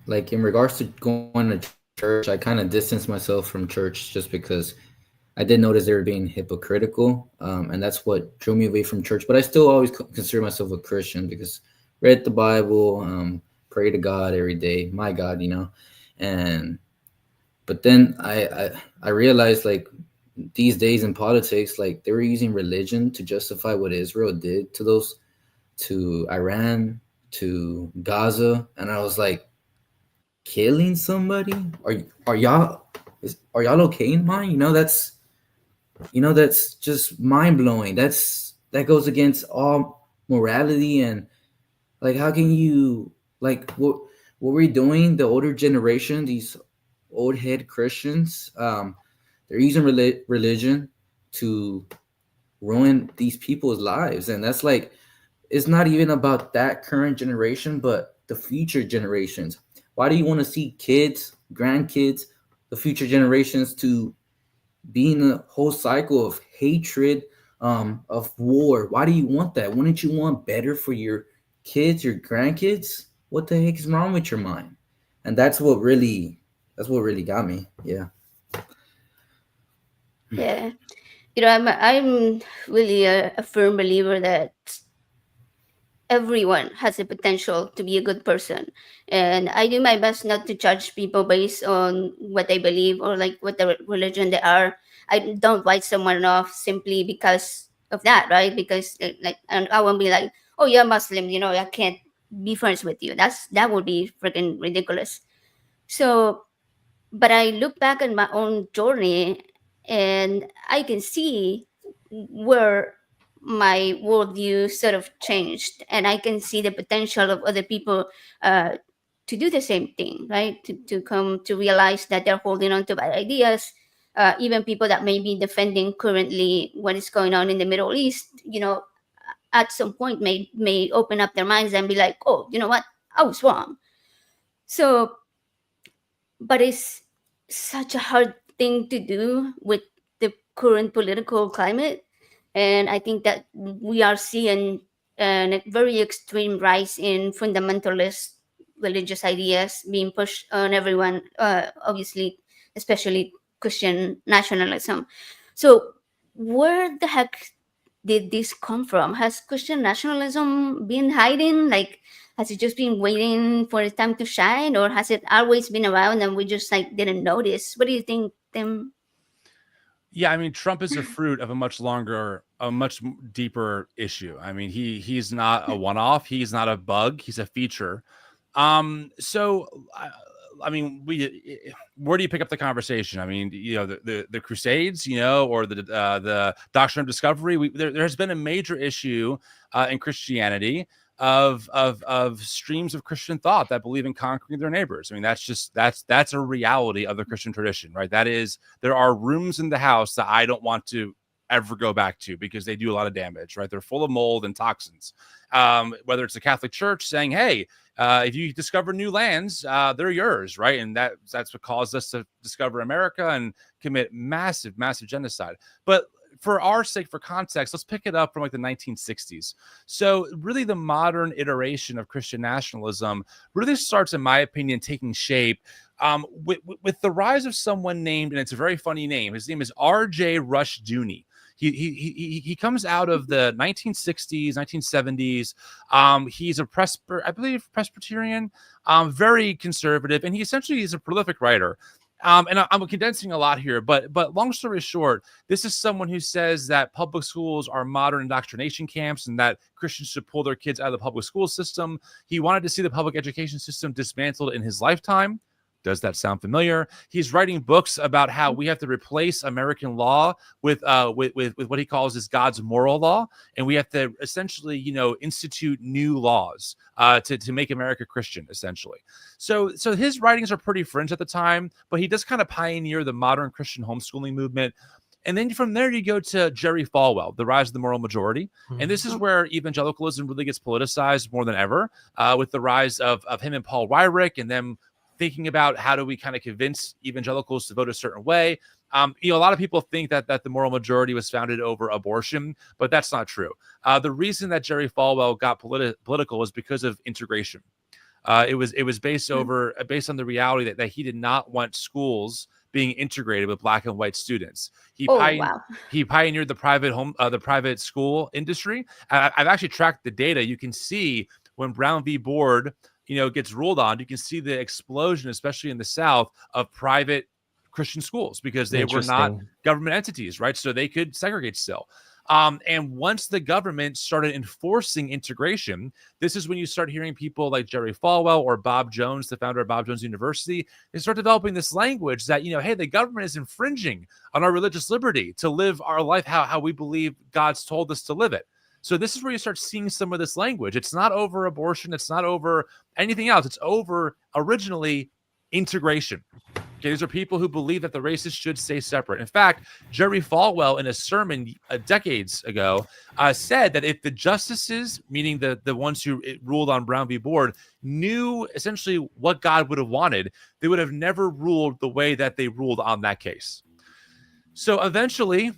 like in regards to going to church, I kind of distanced myself from church just because I did notice they were being hypocritical, and that's what drew me away from church. But I still always consider myself a Christian because read the Bible, pray to God every day, my God, but then I realized, like, these days in politics, like, they were using religion to justify what Israel did to Iran, to Gaza, and I was like, killing somebody? Are y'all okay in mind? That's just mind blowing. That's that goes against all morality. And like, how can you, like, what we're doing, the older generation, these old head Christians, they're using religion to ruin these people's lives. And that's like, it's not even about that current generation, but the future generations. Why do you want to see kids, grandkids, the future generations to be in a whole cycle of hatred, of war? Why do you want that? Wouldn't you want better for your kids, your grandkids? What the heck is wrong with your mind? And that's what really got me. Yeah. Yeah. I'm really a firm believer that everyone has the potential to be a good person, and I do my best not to judge people based on what they believe or like what the religion they are. I don't write someone off simply because of that, right? Because like, and I won't be like, oh, you're Muslim, I can't be friends with you. That would be freaking ridiculous. So, but I look back at my own journey and I can see where my worldview sort of changed, and I can see the potential of other people uh, to do the same thing, right? To come to realize that they're holding on to bad ideas. Even people that may be defending currently what is going on in the Middle East, at some point may open up their minds and be like, oh, you know what? I was wrong. So, but it's such a hard thing to do with the current political climate. And I think that we are seeing a very extreme rise in fundamentalist religious ideas being pushed on everyone, obviously, especially Christian nationalism. So, where the heck did this come from? Has Christian nationalism been hiding? Like, has it just been waiting for its time to shine, or has it always been around and we just like didn't notice? What do you think, Tim? Yeah, I mean, Trump is a fruit of a much deeper issue. I mean, he's not a one-off. He's not a bug. He's a feature. So, I mean, where do you pick up the conversation? I mean, the Crusades, or the Doctrine of Discovery. There has been a major issue in Christianity of streams of Christian thought that believe in conquering their neighbors. I mean, that's a reality of the Christian tradition, right? That is, there are rooms in the house that I don't want to ever go back to because they do a lot of damage, right? They're full of mold and toxins. Whether it's the Catholic Church saying, hey, if you discover new lands, they're yours, right? And that's what caused us to discover America and commit massive genocide. But for our sake, for context, let's pick it up from like the 1960s. So really the modern iteration of Christian nationalism really starts, in my opinion, taking shape with the rise of someone named, and it's a very funny name. His name is R.J. Rushdoony. He comes out of the 1960s, 1970s. He's a I believe Presbyterian, very conservative, and he essentially is a prolific writer. And I'm condensing a lot here, but long story short, this is someone who says that public schools are modern indoctrination camps and that Christians should pull their kids out of the public school system. He wanted to see the public education system dismantled in his lifetime. Does that sound familiar? He's writing books about how we have to replace American law with what he calls is God's moral law, and we have to essentially, institute new laws to make America Christian, essentially. So his writings are pretty fringe at the time, but he does kind of pioneer the modern Christian homeschooling movement. And then from there, you go to Jerry Falwell, The Rise of the Moral Majority. And this is where evangelicalism really gets politicized more than ever, with the rise of him and Paul Weyrich, and them thinking about how do we kind of convince evangelicals to vote a certain way. A lot of people think that the moral majority was founded over abortion, but that's not true. The reason that Jerry Falwell got political was because of integration. It was based on the reality that he did not want schools being integrated with Black and white students. He pioneered the private school industry. I've actually tracked the data. You can see when Brown v. Board gets ruled on, you can see the explosion, especially in the South, of private Christian schools because they were not government entities, right? So they could segregate still. And once the government started enforcing integration, this is when you start hearing people like Jerry Falwell or Bob Jones, the founder of Bob Jones University. They start developing this language that, hey, the government is infringing on our religious liberty to live our life how we believe God's told us to live it. So this is where you start seeing some of this language. It's not over abortion. It's not over anything else. It's over originally integration. Okay, these are people who believe that the races should stay separate. In fact, Jerry Falwell, in a sermon decades ago, said that if the justices, meaning the ones who ruled on Brown v. Board, knew essentially what God would have wanted, they would have never ruled the way that they ruled on that case. So eventually,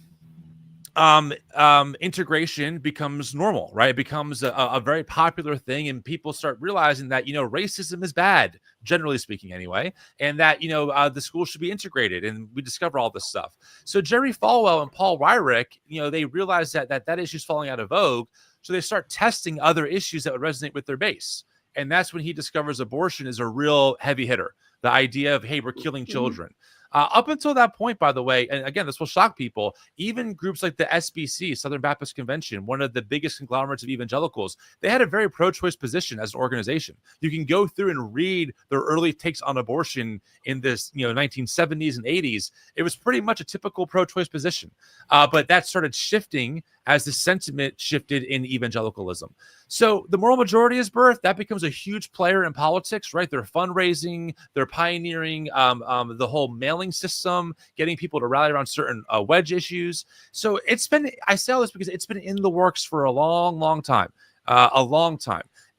integration becomes normal, right? It becomes a very popular thing, and people start realizing that, racism is bad, generally speaking anyway, and that, the school should be integrated, and we discover all this stuff. So Jerry Falwell and Paul Weyrich, they realize that issue is falling out of vogue, so they start testing other issues that would resonate with their base. And that's when he discovers abortion is a real heavy hitter. The idea of, hey, we're killing children. Up until that point, by the way, and again, this will shock people, even groups like the SBC, Southern Baptist Convention, one of the biggest conglomerates of evangelicals, they had a very pro-choice position as an organization. You can go through and read their early takes on abortion in this, 1970s and 80s. It was pretty much a typical pro-choice position. But that started shifting as the sentiment shifted in evangelicalism. So the moral majority is birthed. That becomes a huge player in politics, right? They're fundraising, they're pioneering the whole mailing system, getting people to rally around certain wedge issues. So I say all this because it's been in the works for a long, long time,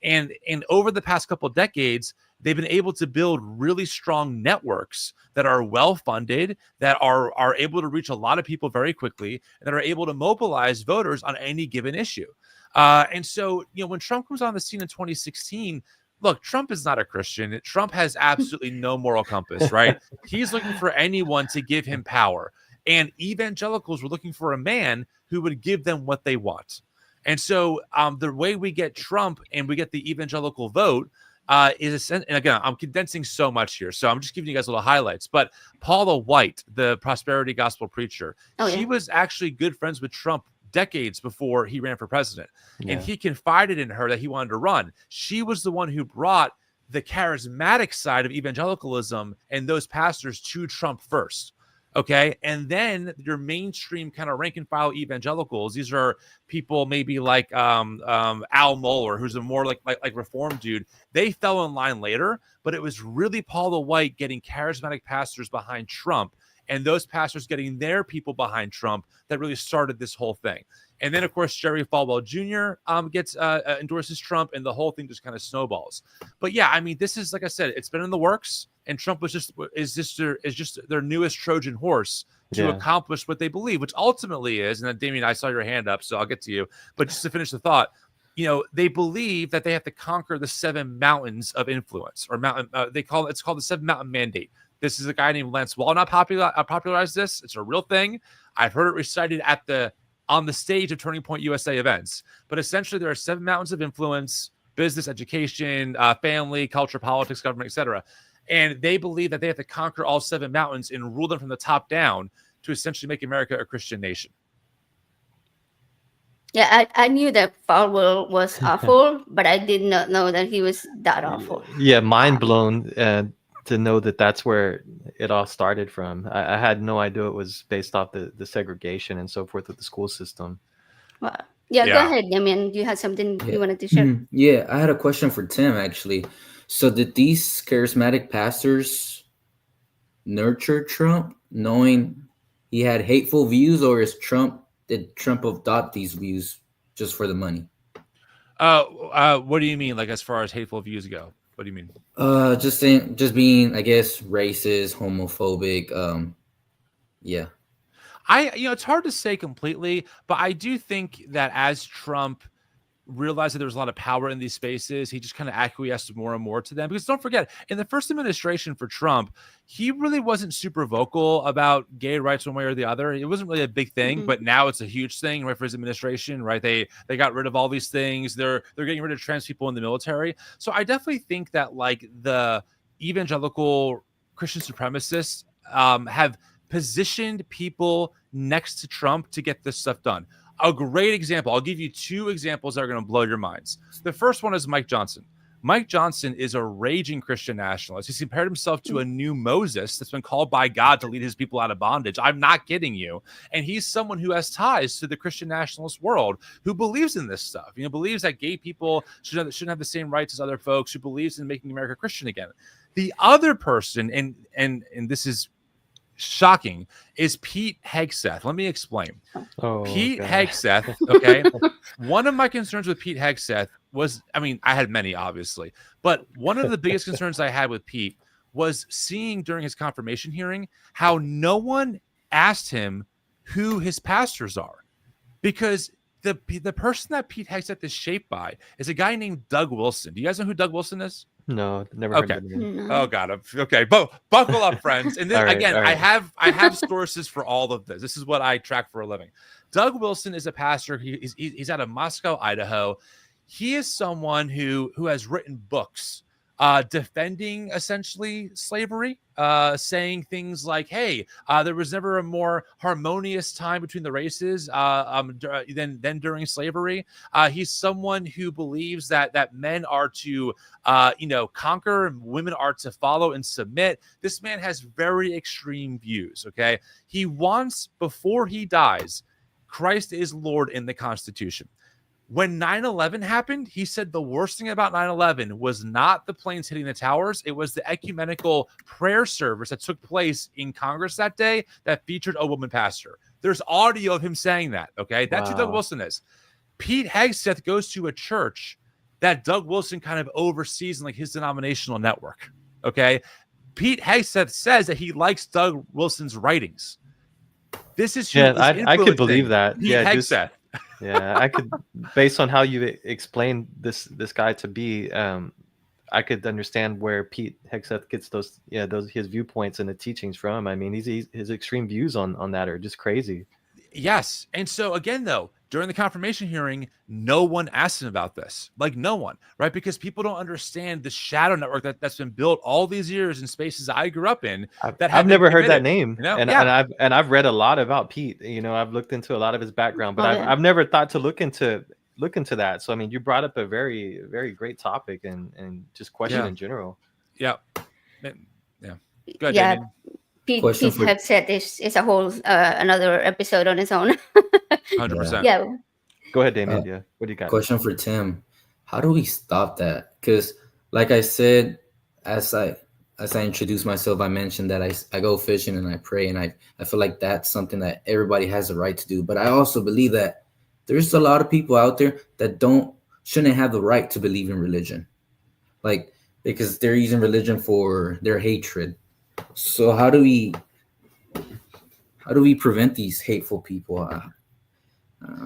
And over the past couple of decades, they've been able to build really strong networks that are well-funded, that are able to reach a lot of people very quickly, and that are able to mobilize voters on any given issue. And so, when Trump comes on the scene in 2016, look, Trump is not a Christian. Trump has absolutely no moral compass, right? He's looking for anyone to give him power. And evangelicals were looking for a man who would give them what they want. And so the way we get Trump and we get the evangelical vote and again, I'm condensing so much here, so I'm just giving you guys little highlights. But Paula White, the prosperity gospel preacher, she was actually good friends with Trump decades before he ran for president. And he confided in her that he wanted to run. She was the one who brought the charismatic side of evangelicalism and those pastors to Trump first. Okay. And then your mainstream kind of rank and file evangelicals, these are people maybe like Al Mohler, who's a more like reform dude. They fell in line later, but it was really Paula White getting charismatic pastors behind Trump, and those pastors getting their people behind Trump that really started this whole thing. And then, of course, Jerry Falwell Jr. Endorses Trump, and the whole thing just kind of snowballs. But yeah, I mean, this is, like I said, it's been in the works, and Trump is just their newest Trojan horse to accomplish what they believe, which ultimately is, and then, Damien, I saw your hand up, so I'll get to you. But just to finish the thought, they believe that they have to conquer the 7 mountains of influence, or mountain. It's called the 7 Mountain Mandate. This is a guy named Lance Walnut popularized this. It's a real thing. I've heard it recited on the stage of Turning Point USA events. But essentially, there are 7 mountains of influence: business, education, family, culture, politics, government, etc. And they believe that they have to conquer all 7 mountains and rule them from the top down to essentially make America a Christian nation. Yeah, I knew that Falwell was awful, but I did not know that he was that awful. Yeah, mind blown to know that that's where it all started from. I had no idea it was based off the segregation and so forth with the school system. Well, go ahead. I mean, you had something you wanted to share? Yeah, I had a question for Tim, actually. So did these charismatic pastors nurture Trump, knowing he had hateful views, or did Trump adopt these views just for the money? What do you mean, like as far as hateful views go? What do you mean? Just being, I guess, racist, homophobic. It's hard to say completely, but I do think that as Trump realized that there was a lot of power in these spaces, he just kind of acquiesced more and more to them. Because don't forget, in the first administration for Trump, he really wasn't super vocal about gay rights one way or the other. It wasn't really a big thing, but now it's a huge thing, right, for his administration, right? They got rid of all these things. They're getting rid of trans people in the military. So I definitely think that like the evangelical Christian supremacists have positioned people next to Trump to get this stuff done. A great example, I'll give you 2 examples that are going to blow your minds. The first one is Mike Johnson. Mike Johnson is a raging Christian nationalist. He's compared himself to a new Moses that's been called by God to lead his people out of bondage. I'm not kidding you. And he's someone who has ties to the Christian nationalist world, who believes in this stuff. Believes that gay people shouldn't have the same rights as other folks, who believes in making America Christian again. The other person, and this is shocking, is Pete Hegseth. Let me explain. Pete Hegseth, okay? One of my concerns with Pete Hegseth was, I had many, obviously, but one of the biggest concerns I had with Pete was seeing during his confirmation hearing how no one asked him who his pastors are, because the person that Pete Hegseth is shaped by is a guy named Doug Wilson. Do you guys know who Doug Wilson is? No, never heard of him. No. Oh God. Okay. Buckle up, friends. And then All right, again, all right. I have sources for all of this. This is what I track for a living. Doug Wilson is a pastor. He's out of Moscow, Idaho. He is someone who has written books defending essentially slavery, saying things like, hey, there was never a more harmonious time between the races than during slavery. He's someone who believes that men are to conquer and women are to follow and submit. This man has very extreme views. Okay. He wants, before he dies, Christ is Lord in the Constitution. When 9/11 happened, he said the worst thing about 9/11 was not the planes hitting the towers. It was the ecumenical prayer service that took place in Congress that day that featured a woman pastor. There's audio of him saying that, okay? That's who Doug Wilson is. Pete Hegseth goes to a church that Doug Wilson kind of oversees in like his denominational network, okay? Pete Hegseth says that he likes Doug Wilson's writings. This is who is I could believe that. Pete Hegseth. Yeah, I could, based on how you explained this guy to be, I could understand where Pete Hegseth gets those his viewpoints and the teachings from. His extreme views on that are just crazy. Yes. And so again, though, during the confirmation hearing, no one asked him about this. Like no one, right? Because people don't understand the shadow network that's been built all these years in spaces I grew up in. I've never heard that name. And Yeah. I've read a lot about Pete. I've looked into a lot of his background, but I've never thought to look into that. So you brought up a very, very great topic and just question in general. Yeah. Yeah. Good. Yeah. Damien. Pete Hegseth is a whole another episode on its own. 100%. Yeah. Go ahead, Damien. What do you got? Question for Tim: how do we stop that? Because, like I said, as I introduce myself, I mentioned that I go fishing and I pray, and I feel like that's something that everybody has a right to do. But I also believe that there's a lot of people out there that shouldn't have the right to believe in religion, like because they're using religion for their hatred. So how do we prevent these hateful people?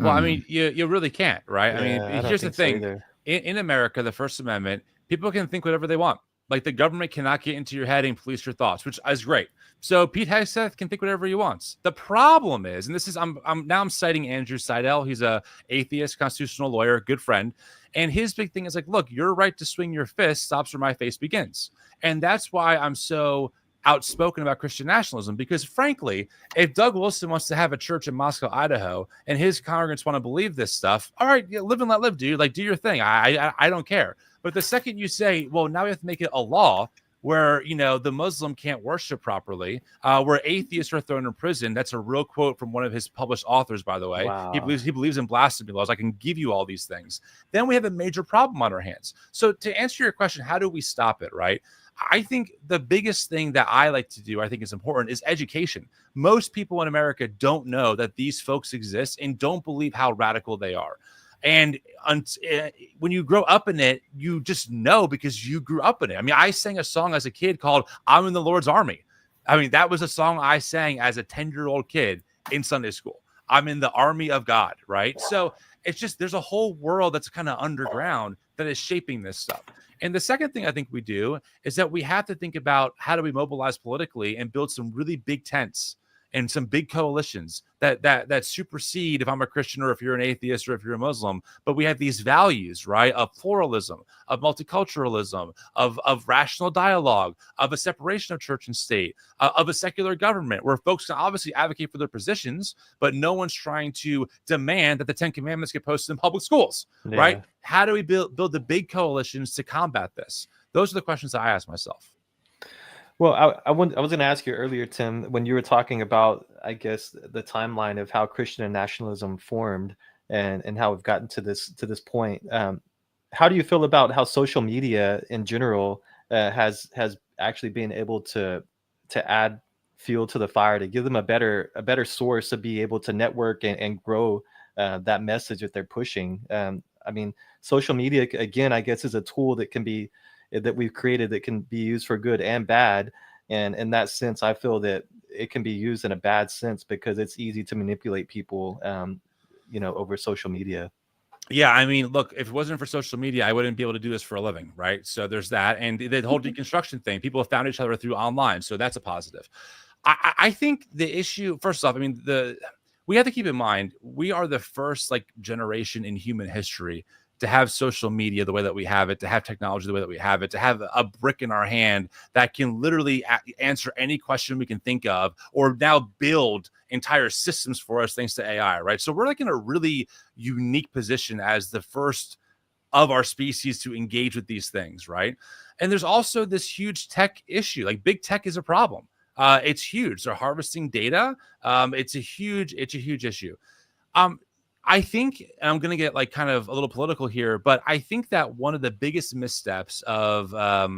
Well, you really can't, right? Yeah, Here's the thing. In America, the First Amendment, people can think whatever they want. Like the government cannot get into your head and police your thoughts, which is great. So Pete Hegseth can think whatever he wants. The problem is, and this is, I'm citing Andrew Seidel. He's a atheist, constitutional lawyer, good friend. And his big thing is like, look, your right to swing your fist stops where my face begins. And that's why I'm so outspoken about Christian nationalism, because frankly, if Doug Wilson wants to have a church in Moscow, Idaho, and his congregants want to believe this stuff, all right, live and let live, dude. Like, do your thing. I don't care. But the second you say, well, now we have to make it a law where, the Muslim can't worship properly, where atheists are thrown in prison. That's a real quote from one of his published authors, by the way. Wow. He believes in blasphemy laws. I can give you all these things. Then we have a major problem on our hands. So to answer your question, how do we stop it, right? I think the biggest thing that I like to do, I think is important, is education. Most people in America don't know that these folks exist and don't believe how radical they are. And when you grow up in it, you just know because you grew up in it. I sang a song as a kid called "I'm in the Lord's Army." That was a song I sang as a 10-year-old kid in Sunday school. I'm in the army of God, right? So it's just, there's a whole world that's kind of underground that is shaping this stuff. And the second thing I think we do is that we have to think about how do we mobilize politically and build some really big tents and some big coalitions that supersede if I'm a Christian or if you're an atheist or if you're a Muslim. But we have these values, right, of pluralism, of multiculturalism, of rational dialogue, of a separation of church and state, of a secular government, where folks can obviously advocate for their positions, but no one's trying to demand that the 10 Commandments get posted in public schools, right? How do we build the big coalitions to combat this? Those are the questions that I ask myself. Well, I was going to ask you earlier, Tim, when you were talking about, I guess, the timeline of how Christian and nationalism formed and how we've gotten to this point. How do you feel about how social media in general has actually been able to add fuel to the fire, to give them a better source to be able to network and grow that message that they're pushing? I mean, social media, again, I guess, is a tool that we've created that can be used for good and bad. And in that sense, I feel that it can be used in a bad sense because it's easy to manipulate people, over social media. Yeah, I mean, look, if it wasn't for social media, I wouldn't be able to do this for a living, right? So there's that. And the whole deconstruction thing, people have found each other through online. So that's a positive. I think the issue, first off, I mean, we have to keep in mind, we are the first generation in human history to have social media the way that we have it, to have technology the way that we have it, to have a brick in our hand that can literally answer any question we can think of, or now build entire systems for us thanks to AI, right? So we're in a really unique position as the first of our species to engage with these things, right? And there's also this huge tech issue. Big tech is a problem. It's huge. They're harvesting data. It's a huge issue. I think, and I'm going to get kind of a little political here, but I think that one of the biggest missteps of, I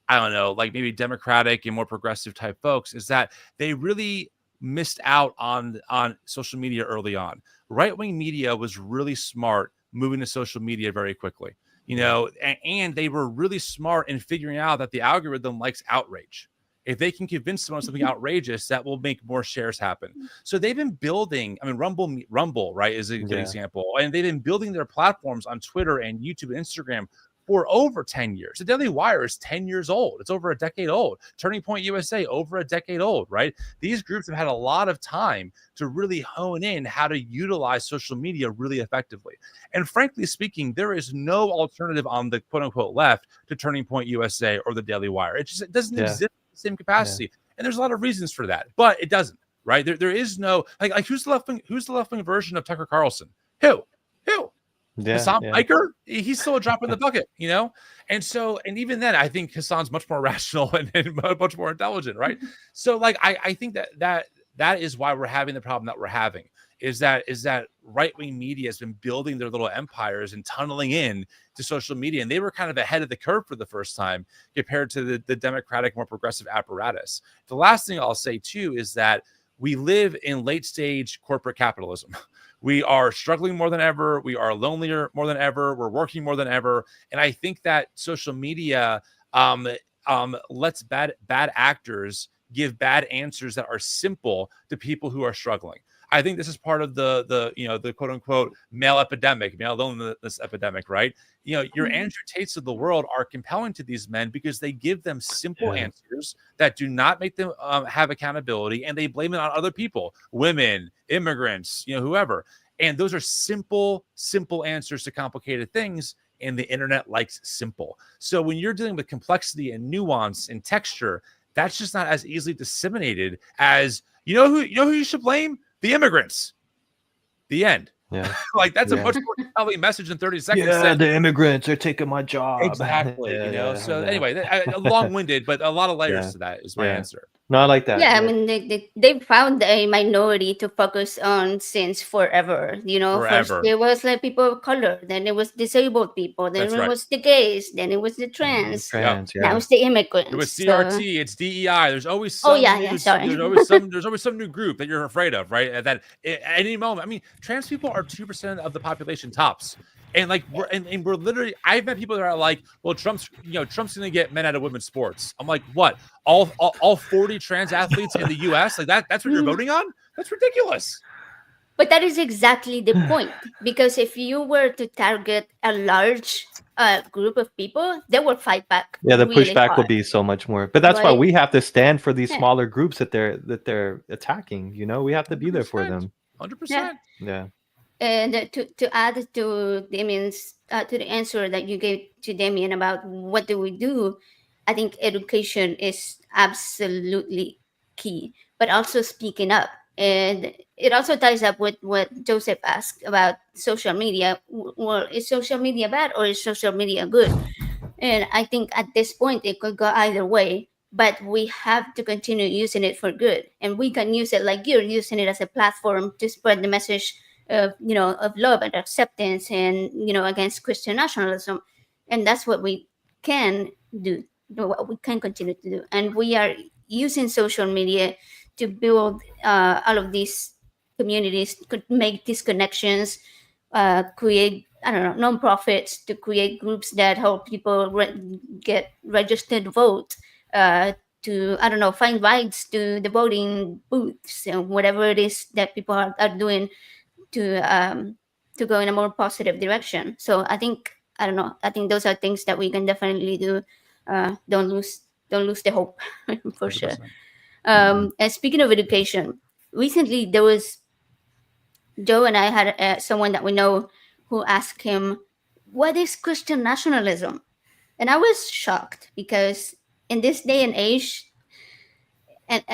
don't know, maybe Democratic and more progressive type folks is that they really missed out on social media early on. Right-wing media was really smart moving to social media very quickly, and they were really smart in figuring out that the algorithm likes outrage. If they can convince someone of something outrageous, that will make more shares happen. So they've been building, I mean, Rumble, right, is a good example. And they've been building their platforms on Twitter and YouTube and Instagram for over 10 years. The Daily Wire is 10 years old. It's over a decade old. Turning Point USA, over a decade old, right? These groups have had a lot of time to really hone in how to utilize social media really effectively. And frankly speaking, there is no alternative on the quote unquote left to Turning Point USA or the Daily Wire. It doesn't exist. Same capacity, and there's a lot of reasons for that, but it doesn't, right? There is no who's the left wing version of Tucker Carlson? Who? Hassan Piker? He's still a drop in the bucket, and even then, I think Hassan's much more rational and much more intelligent, right? So I think that is why we're having the problem that we're having. Is that right-wing media has been building their little empires and tunneling in to social media, and they were kind of ahead of the curve for the first time compared to the Democratic, more progressive apparatus. The last thing I'll say too is that we live in late-stage corporate capitalism. We are struggling more than ever. We are lonelier more than ever. We're working more than ever, and I think that social media lets bad actors give bad answers that are simple to people who are struggling. I think this is part of the quote unquote male loneliness epidemic, right? Your Andrew Tates of the world are compelling to these men because they give them simple answers that do not make them have accountability, and they blame it on other people, women, immigrants, whoever. And those are simple answers to complicated things, and the internet likes simple. So when you're dealing with complexity and nuance and texture, that's just not as easily disseminated as who you should blame? The immigrants. The end. Yeah. That's a much more compelling message in 30 seconds. Yeah, the immigrants are taking my job. Exactly. Anyway, long-winded, but a lot of layers to that is my answer. No, I like that. Yeah, I mean, they found a minority to focus on since forever. First there was people of color, then it was disabled people, then it was the gays, then it was the trans. Now it's the immigrants. It was CRT, it's DEI. There's always some there's always some new group that you're afraid of, right? That at any moment, I mean, trans people are 2% of the population tops. And we're literally, I've met people that are like, well, Trump's going to get men out of women's sports. I'm like, what? All 40 trans athletes in the U.S. That's what you're voting on? That's ridiculous. But that is exactly the point, because if you were to target a large group of people, they will fight back Yeah, the really pushback will hard, be so much more. But that's why right? we have to stand for these Yeah, smaller groups that they're attacking. You know, we have to be there for 100%. them. 100%. yeah. Yeah. And to add to Damien's to the answer that you gave to Damien about what do we do, I think education is absolutely key, but also speaking up. And it also ties up with what Joseph asked about social media. Well, is social media bad or is social media good? And I think at this point it could go either way, but we have to continue using it for good. And we can use it like you're using it as a platform to spread the message of, of love and acceptance and, against Christian nationalism. And that's what we can do, what we can continue to do. And we are using social media to build all of these communities, could make these connections, create, I don't know, nonprofits to create groups that help people get registered to vote, uh, to, I don't know, find rides to the voting booths and whatever it is that people are doing to go in a more positive direction. So I think, I don't know, I think those are things that we can definitely do. Don't lose the hope for sure. 100%. And speaking of education, recently there was Joe and I had someone that we know who asked him, "What is Christian nationalism?" And I was shocked because in this day and age, and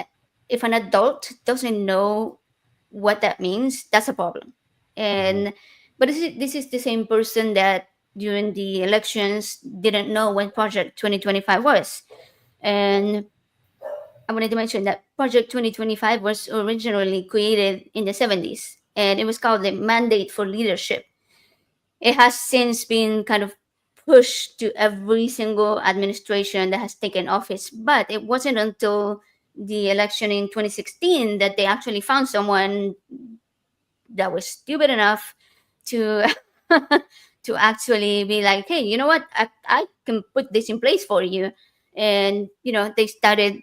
if an adult doesn't know what that means, that's a problem. And but this is the same person that during the elections didn't know when Project 2025 was, and I wanted to mention that Project 2025 was originally created in the 70s, and it was called the Mandate for Leadership. It has since been kind of pushed to every single administration that has taken office, but it wasn't until the election in 2016 that they actually found someone that was stupid enough to to actually be like, hey, you know what, I can put this in place for you. And they started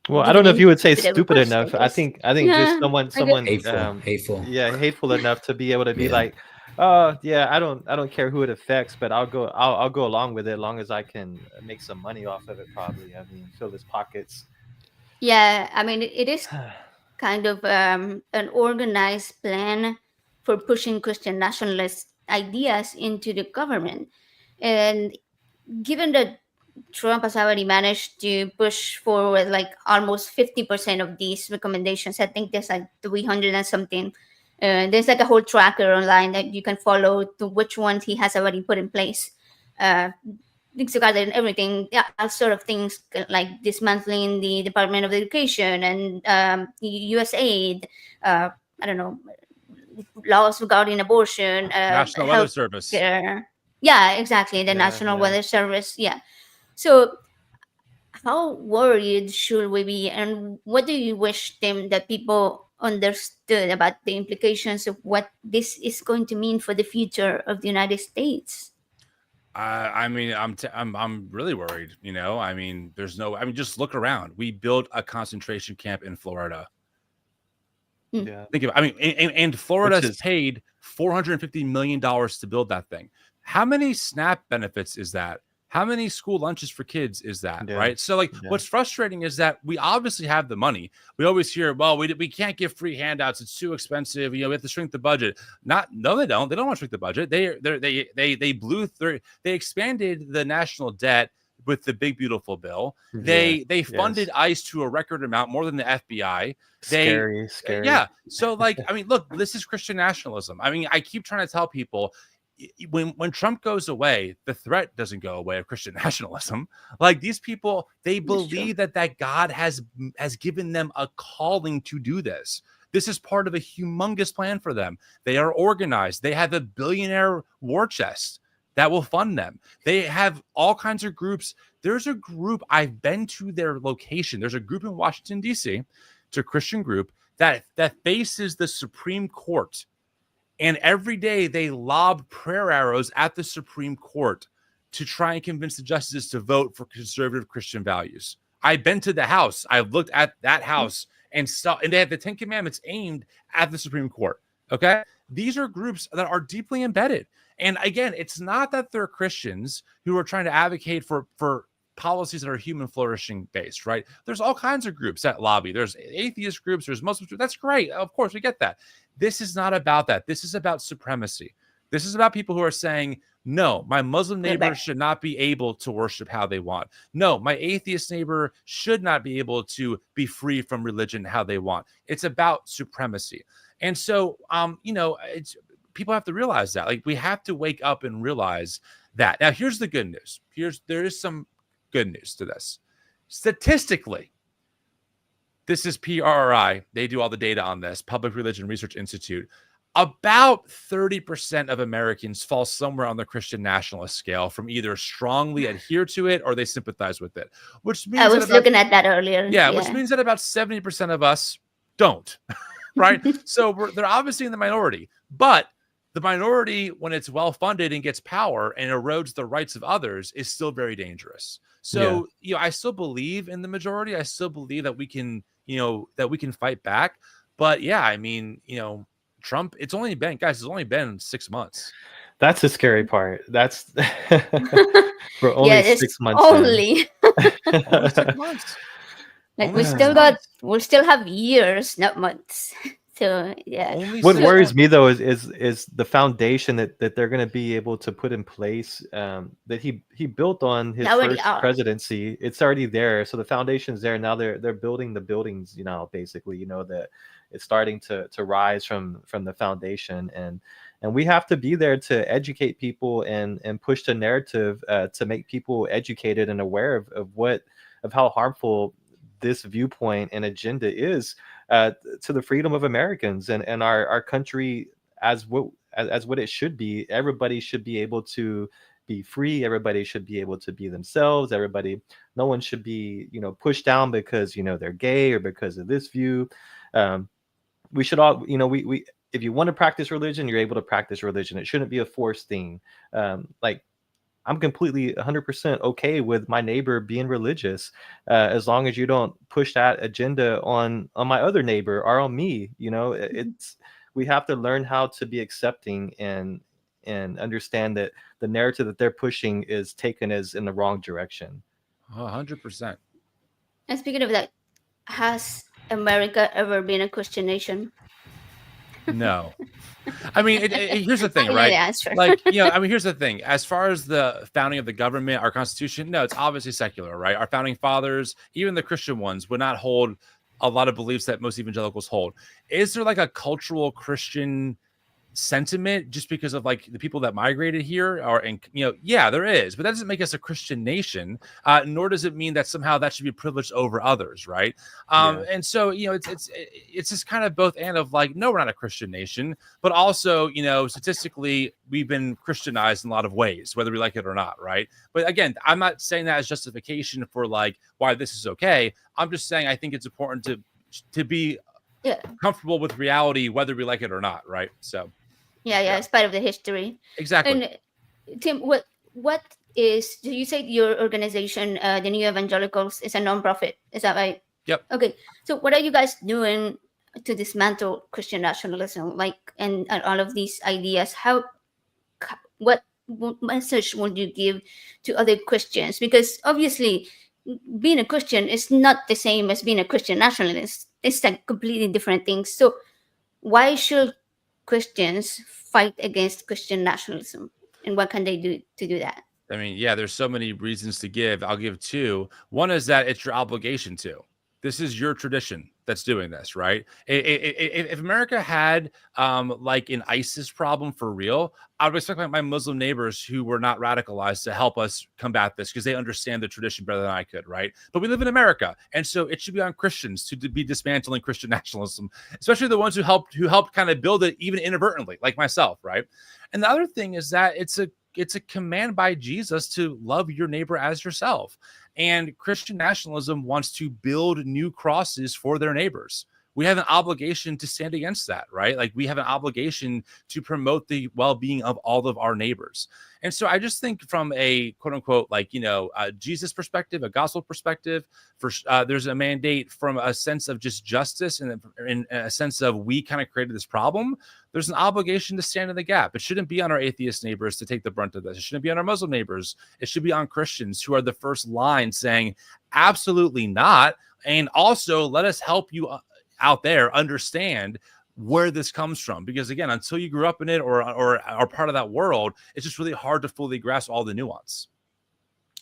Well, I don't giving know if in you would say to the stupid request, I enough. I guess. think I think just Yeah, someone I guess. someone Hateful. yeah, hateful enough to be able to be Yeah. like, oh yeah, I don't care who it affects, but I'll go along with it as long as I can make some money off of it. Probably, I mean, fill his pockets. Yeah, I mean, it is kind of an organized plan for pushing Christian nationalist ideas into the government. And given that Trump has already managed to push forward like almost 50% of these recommendations, I think there's like 300 and something. There's like a whole tracker online that you can follow to which ones he has already put in place. Uh, regarding everything, yeah, all sort of things like dismantling the Department of Education and USAID, I don't know, laws regarding abortion, National Weather health Service. care. Yeah, exactly. The Yeah, National yeah. Weather Service. Yeah. So, how worried should we be, and what do you wish them that people understood about the implications of what this is going to mean for the future of the United States? I mean, I'm really worried. I mean, there's no. I mean, just look around. We built a concentration camp in Florida. Yeah. Think of it. I mean, and Which Florida's is paid $450 million to build that thing. How many SNAP benefits is that? How many school lunches for kids is that? yeah, Right. So, like, yeah. what's frustrating is that we obviously have the money. We always hear, well, we can't give free handouts. It's too expensive. We have to shrink the budget. No, they don't. They don't want to shrink the budget. They blew through. They expanded the national debt with the big beautiful bill. They funded ICE to a record amount, more than the FBI. Scary. Yeah. So, like, I mean, look, this is Christian nationalism. I mean, I keep trying to tell people, when Trump goes away, the threat doesn't go away of Christian nationalism. Like, these people, they believe that God has given them a calling to do this. This is part of a humongous plan for them. They are organized. They have a billionaire war chest that will fund them. They have all kinds of groups. There's a group, I've been to their location. There's a group in Washington, D.C. It's a Christian group that faces the Supreme Court. And every day they lob prayer arrows at the Supreme Court to try and convince the justices to vote for conservative Christian values. I've been to the house. I've looked at that house, and they have the 10 commandments aimed at the Supreme Court. Okay. These are groups that are deeply embedded. And again, it's not that they're Christians who are trying to advocate for policies that are human flourishing based, right? There's all kinds of groups that lobby. There's atheist groups, there's Muslim groups. That's great. Of course, we get that. This is not about that. This is about supremacy. This is about people who are saying, no, my Muslim neighbor should not be able to worship how they want. No, my atheist neighbor should not be able to be free from religion how they want. It's about supremacy. And so, people have to realize that. Like, we have to wake up and realize that. Now, here's the good news. There is some good news to this. Statistically, this is PRRI. They do all the data on this, Public Religion Research Institute. About 30% of Americans fall somewhere on the Christian nationalist scale, from either strongly adhere to it or they sympathize with it. Which means I was looking at that earlier. Yeah, which means that about 70% of us don't, right? So they're obviously in the minority, but the minority, when it's well-funded and gets power and erodes the rights of others, is still very dangerous. So, I still believe in the majority. I still believe that we can, fight back. But yeah, I mean, Trump, it's only been 6 months. That's the scary part. That's we're only 6 months. Only 6 months. Like we still have years, not months. So yeah. What worries me though is the foundation that they're going to be able to put in place, that he built on his first presidency. It's already there, so the foundation's there. Now they're building the buildings. Basically, that it's starting to rise from the foundation, and we have to be there to educate people and push the narrative to make people educated and aware of how harmful this viewpoint and agenda is to the freedom of Americans and our country as what it should be. Everybody should be able to be free. Everybody should be able to be themselves. No one should be, pushed down because, they're gay or because of this view. We should all, we if you want to practice religion, you're able to practice religion. It shouldn't be a forced thing. I'm completely 100% okay with my neighbor being religious, as long as you don't push that agenda on my other neighbor or on me. We have to learn how to be accepting and understand that the narrative that they're pushing is taken as in the wrong direction. 100%. And speaking of that, has America ever been a Christian nation? No. I mean, here's the thing, right? Here's the thing. As far as the founding of the government, our Constitution, no, it's obviously secular, right? Our founding fathers, even the Christian ones, would not hold a lot of beliefs that most evangelicals hold. Is there like a cultural Christian sentiment just because of like the people that migrated here yeah, there is, but that doesn't make us a Christian nation, nor does it mean that somehow that should be privileged over others, right? And so it's just kind of both and of like, no, we're not a Christian nation, but also statistically we've been Christianized in a lot of ways, whether we like it or not, right? But again, I'm not saying that as justification for like why this is okay. I'm just saying I think it's important to be comfortable with reality, whether we like it or not, right? So yeah, it's part of the history. Exactly. And Tim, what is, do you say your organization, the New Evangelicals, is a nonprofit? Is that right? Yep. Okay. So what are you guys doing to dismantle Christian nationalism, and all of these ideas? What message would you give to other Christians? Because obviously being a Christian is not the same as being a Christian nationalist. It's like completely different things. So why should Christians fight against Christian nationalism, and what can they do to do that? I mean, yeah, there's so many reasons to give. I'll give two. One is that it's your obligation to. This is your tradition that's doing this, right? If America had like an ISIS problem for real, I would expect my Muslim neighbors who were not radicalized to help us combat this because they understand the tradition better than I could, right? But we live in America, and so it should be on Christians to be dismantling Christian nationalism, especially the ones who helped kind of build it even inadvertently, like myself, right? And the other thing is that it's a command by Jesus to love your neighbor as yourself. And Christian nationalism wants to build new crosses for their neighbors. we have an obligation to stand against that, right? Like we have an obligation to promote the well-being of all of our neighbors. And so I just think from a quote unquote, like, Jesus perspective, a gospel perspective, there's a mandate from a sense of just justice and in a sense of we kind of created this problem. There's an obligation to stand in the gap. It shouldn't be on our atheist neighbors to take the brunt of this. It shouldn't be on our Muslim neighbors. It should be on Christians who are the first line saying, absolutely not. And also let us help you out there understand where this comes from, because again, until you grew up in it or are part of that world, it's just really hard to fully grasp all the nuance.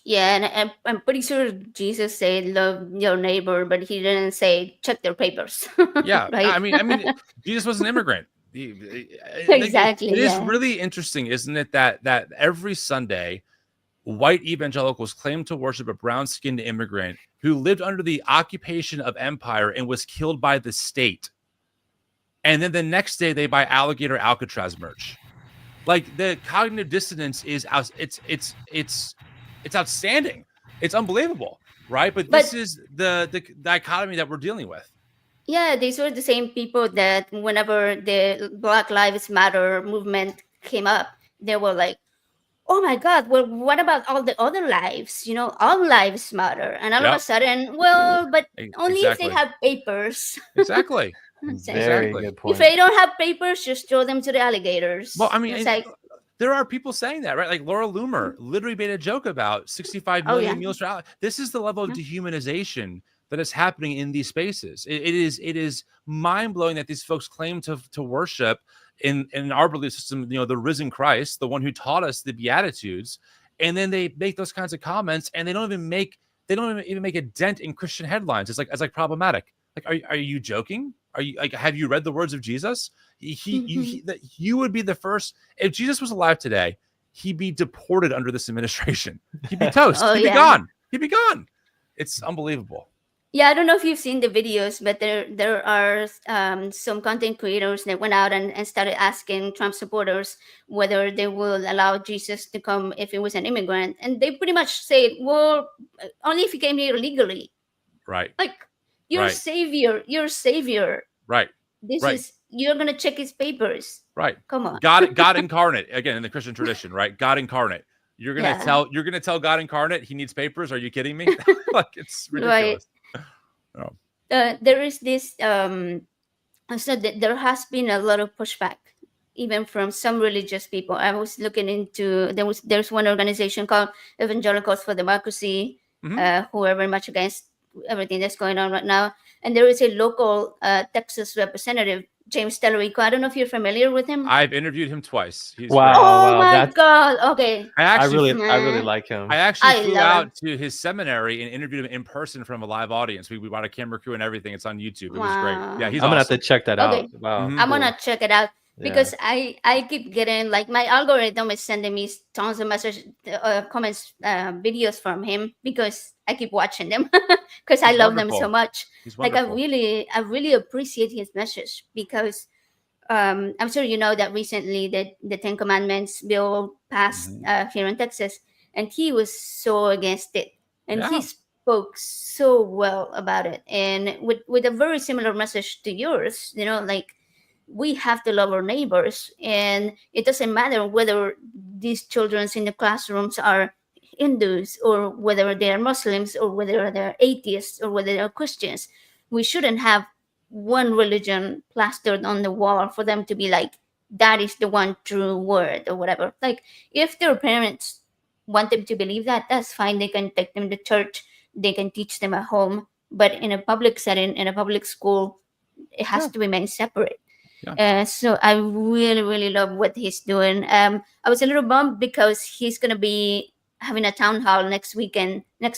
Yeah, and I'm pretty sure Jesus said love your neighbor, but he didn't say check their papers. Yeah, right? I mean, Jesus was an immigrant. Exactly. It is yeah. really interesting, isn't it, that every Sunday, white evangelicals claim to worship a brown-skinned immigrant who lived under the occupation of empire and was killed by the state. And then the next day they buy alligator Alcatraz merch. Like the cognitive dissonance is it's outstanding. It's unbelievable, right? But this is the dichotomy that we're dealing with. Yeah, these were the same people that whenever the Black Lives Matter movement came up, they were like, oh my God, well, what about all the other lives? All lives matter. And all of a sudden, well, but only if they have papers. Exactly. Very good point. If they don't have papers, just throw them to the alligators. Well, I mean, there are people saying that, right? Like Laura Loomer literally made a joke about 65 million meals for alligators. This is the level of dehumanization that is happening in these spaces. It is mind-blowing that these folks claim to worship in our belief system, the risen Christ, the one who taught us the Beatitudes, and then they make those kinds of comments, and they don't even make a dent in Christian headlines. It's like problematic. Like, are you joking? Are you like, have you read the words of Jesus? You would be the first. If Jesus was alive today, he'd be deported under this administration. He'd be toast. He'd be gone. He'd be gone. It's unbelievable. Yeah, I don't know if you've seen the videos, but there are some content creators that went out and started asking Trump supporters whether they will allow Jesus to come if he was an immigrant. And they pretty much said, well, only if he came here legally. Right. Like, your savior. Right. You're going to check his papers. Right. Come on. God incarnate, again, in the Christian tradition, right? God incarnate. You're going to tell God incarnate he needs papers. Are you kidding me? Like, it's ridiculous. Right. There is this I said that there has been a lot of pushback even from some religious people. I was looking into there's one organization called Evangelicals for Democracy, who are very much against everything that's going on right now. And there is a local Texas representative, James Tellerico. I don't know if you're familiar with him. I've interviewed him twice. He's wow, my God. Okay. I really like him. I actually flew out to his seminary and interviewed him in person from a live audience. We brought a camera crew and everything. It's on YouTube. It was great. Yeah, I'm gonna have to check that out. Wow. I'm gonna check it out. Because I keep getting, like, my algorithm is sending me tons of messages, comments, videos from him because I keep watching them because I love them so much. Like, I really appreciate his message because I'm sure you know that recently the Ten Commandments bill passed here in Texas, and he was so against it, and he spoke so well about it, and with a very similar message to yours, like, we have to love our neighbors, and it doesn't matter whether these children in the classrooms are Hindus or whether they are Muslims or whether they're atheists or whether they're Christians. We shouldn't have one religion plastered on the wall for them to be like, that is the one true word or whatever. Like, if their parents want them to believe that, that's fine. They can take them to church. They can teach them at home. But in a public setting, in a public school, it has to remain separate. So I really, really love what he's doing. I was a little bummed because he's going to be having a town hall next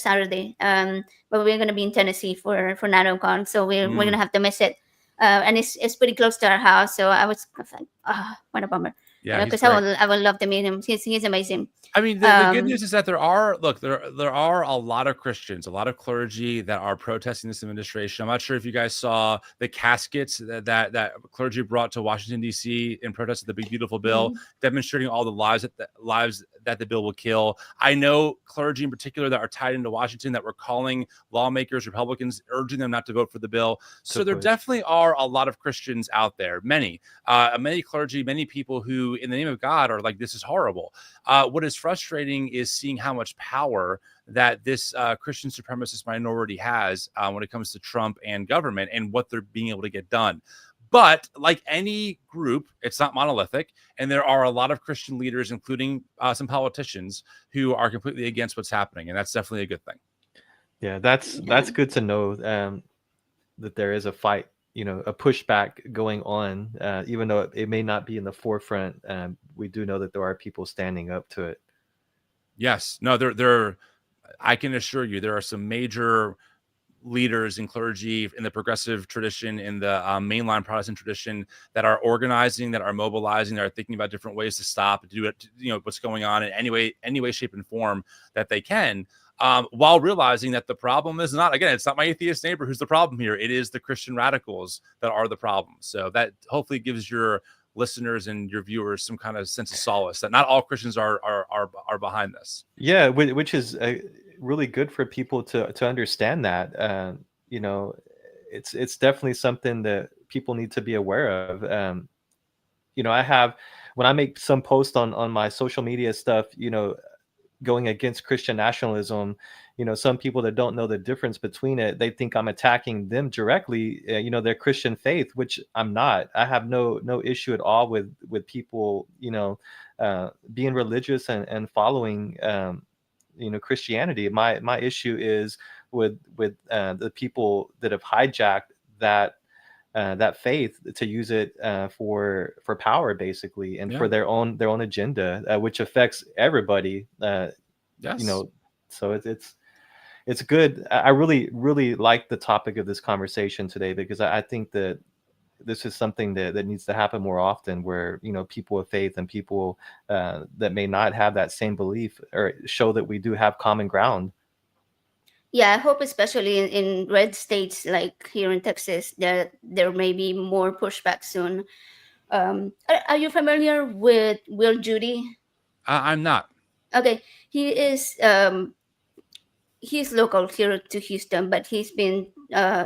Saturday. But we're going to be in Tennessee for NanoCon, so we're going to have to miss it. And it's pretty close to our house. So I was like, oh what a bummer. Yeah, he's Because great. I would love to meet him. He's amazing. I mean, the good news is that there are a lot of Christians, a lot of clergy that are protesting this administration. I'm not sure if you guys saw the caskets that clergy brought to Washington D.C. in protest of the Big Beautiful Bill, demonstrating all the lives that the bill will kill. I know clergy in particular that are tied into Washington that were calling lawmakers, Republicans, urging them not to vote for the bill. So there definitely are a lot of Christians out there, many clergy, many people who, in the name of God, are like, this is horrible. What is frustrating is seeing how much power that this Christian supremacist minority has when it comes to Trump and government and what they're being able to get done. But like any group, it's not monolithic. And there are a lot of Christian leaders, including some politicians, who are completely against what's happening. And that's definitely a good thing. Yeah, that's good to know, that there is a fight, a pushback going on, even though it may not be in the forefront. We do know that there are people standing up to it. Yes. No, I can assure you there are some major leaders in clergy, in the progressive tradition, in the mainline Protestant tradition, that are organizing, that are mobilizing, that are thinking about different ways to stop, do it, what's going on in any way, shape, and form that they can, while realizing that the problem is not, again, it's not my atheist neighbor who's the problem here. It is the Christian radicals that are the problem. So that hopefully gives your listeners and your viewers some kind of sense of solace that not all Christians are behind this. Yeah, which is really good for people to understand that. It's definitely something that people need to be aware of. I have, when I make some post on my social media stuff, going against Christian nationalism, some people that don't know the difference between it, they think I'm attacking them directly, their Christian faith, which I'm not. I have no issue at all with people, being religious and following, Christianity. My issue is with the people that have hijacked that faith to use it for power, basically, and for their own agenda, which affects everybody. Yes. So it's good. I really like the topic of this conversation today, because I think that this is something that needs to happen more often, where people of faith and people that may not have that same belief, or show that we do have common ground. Yeah, I hope especially in red states like here in Texas that there may be more pushback soon. Are you familiar with Will Judy? I'm not. Okay, he is he's local here to Houston, but he's been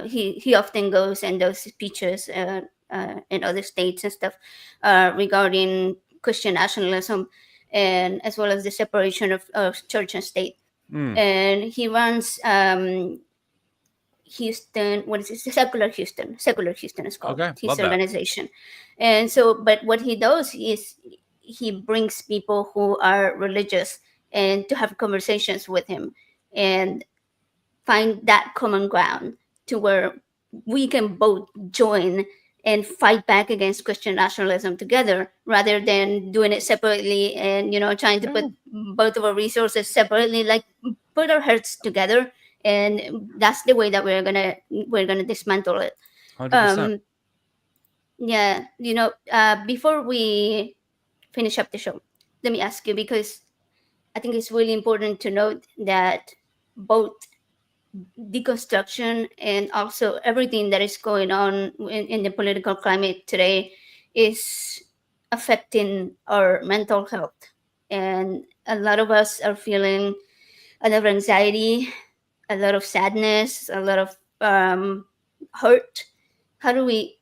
he often goes and does speeches in other states and stuff regarding Christian nationalism, and as well as the separation of church and state. And he runs Houston, what is it? Secular Houston is called. Okay, His love that. organization. And so, but what he does is he brings people who are religious and to have conversations with him and find that common ground to where we can both join and fight back against Christian nationalism together, rather than doing it separately and trying to put both of our resources separately. Like, put our hearts together, and that's the way that we're gonna dismantle it. 100%. Yeah, before we finish up the show, let me ask you, because I think it's really important to note that both deconstruction and also everything that is going on in the political climate today is affecting our mental health. And a lot of us are feeling a lot of anxiety, a lot of sadness, a lot of hurt. How do we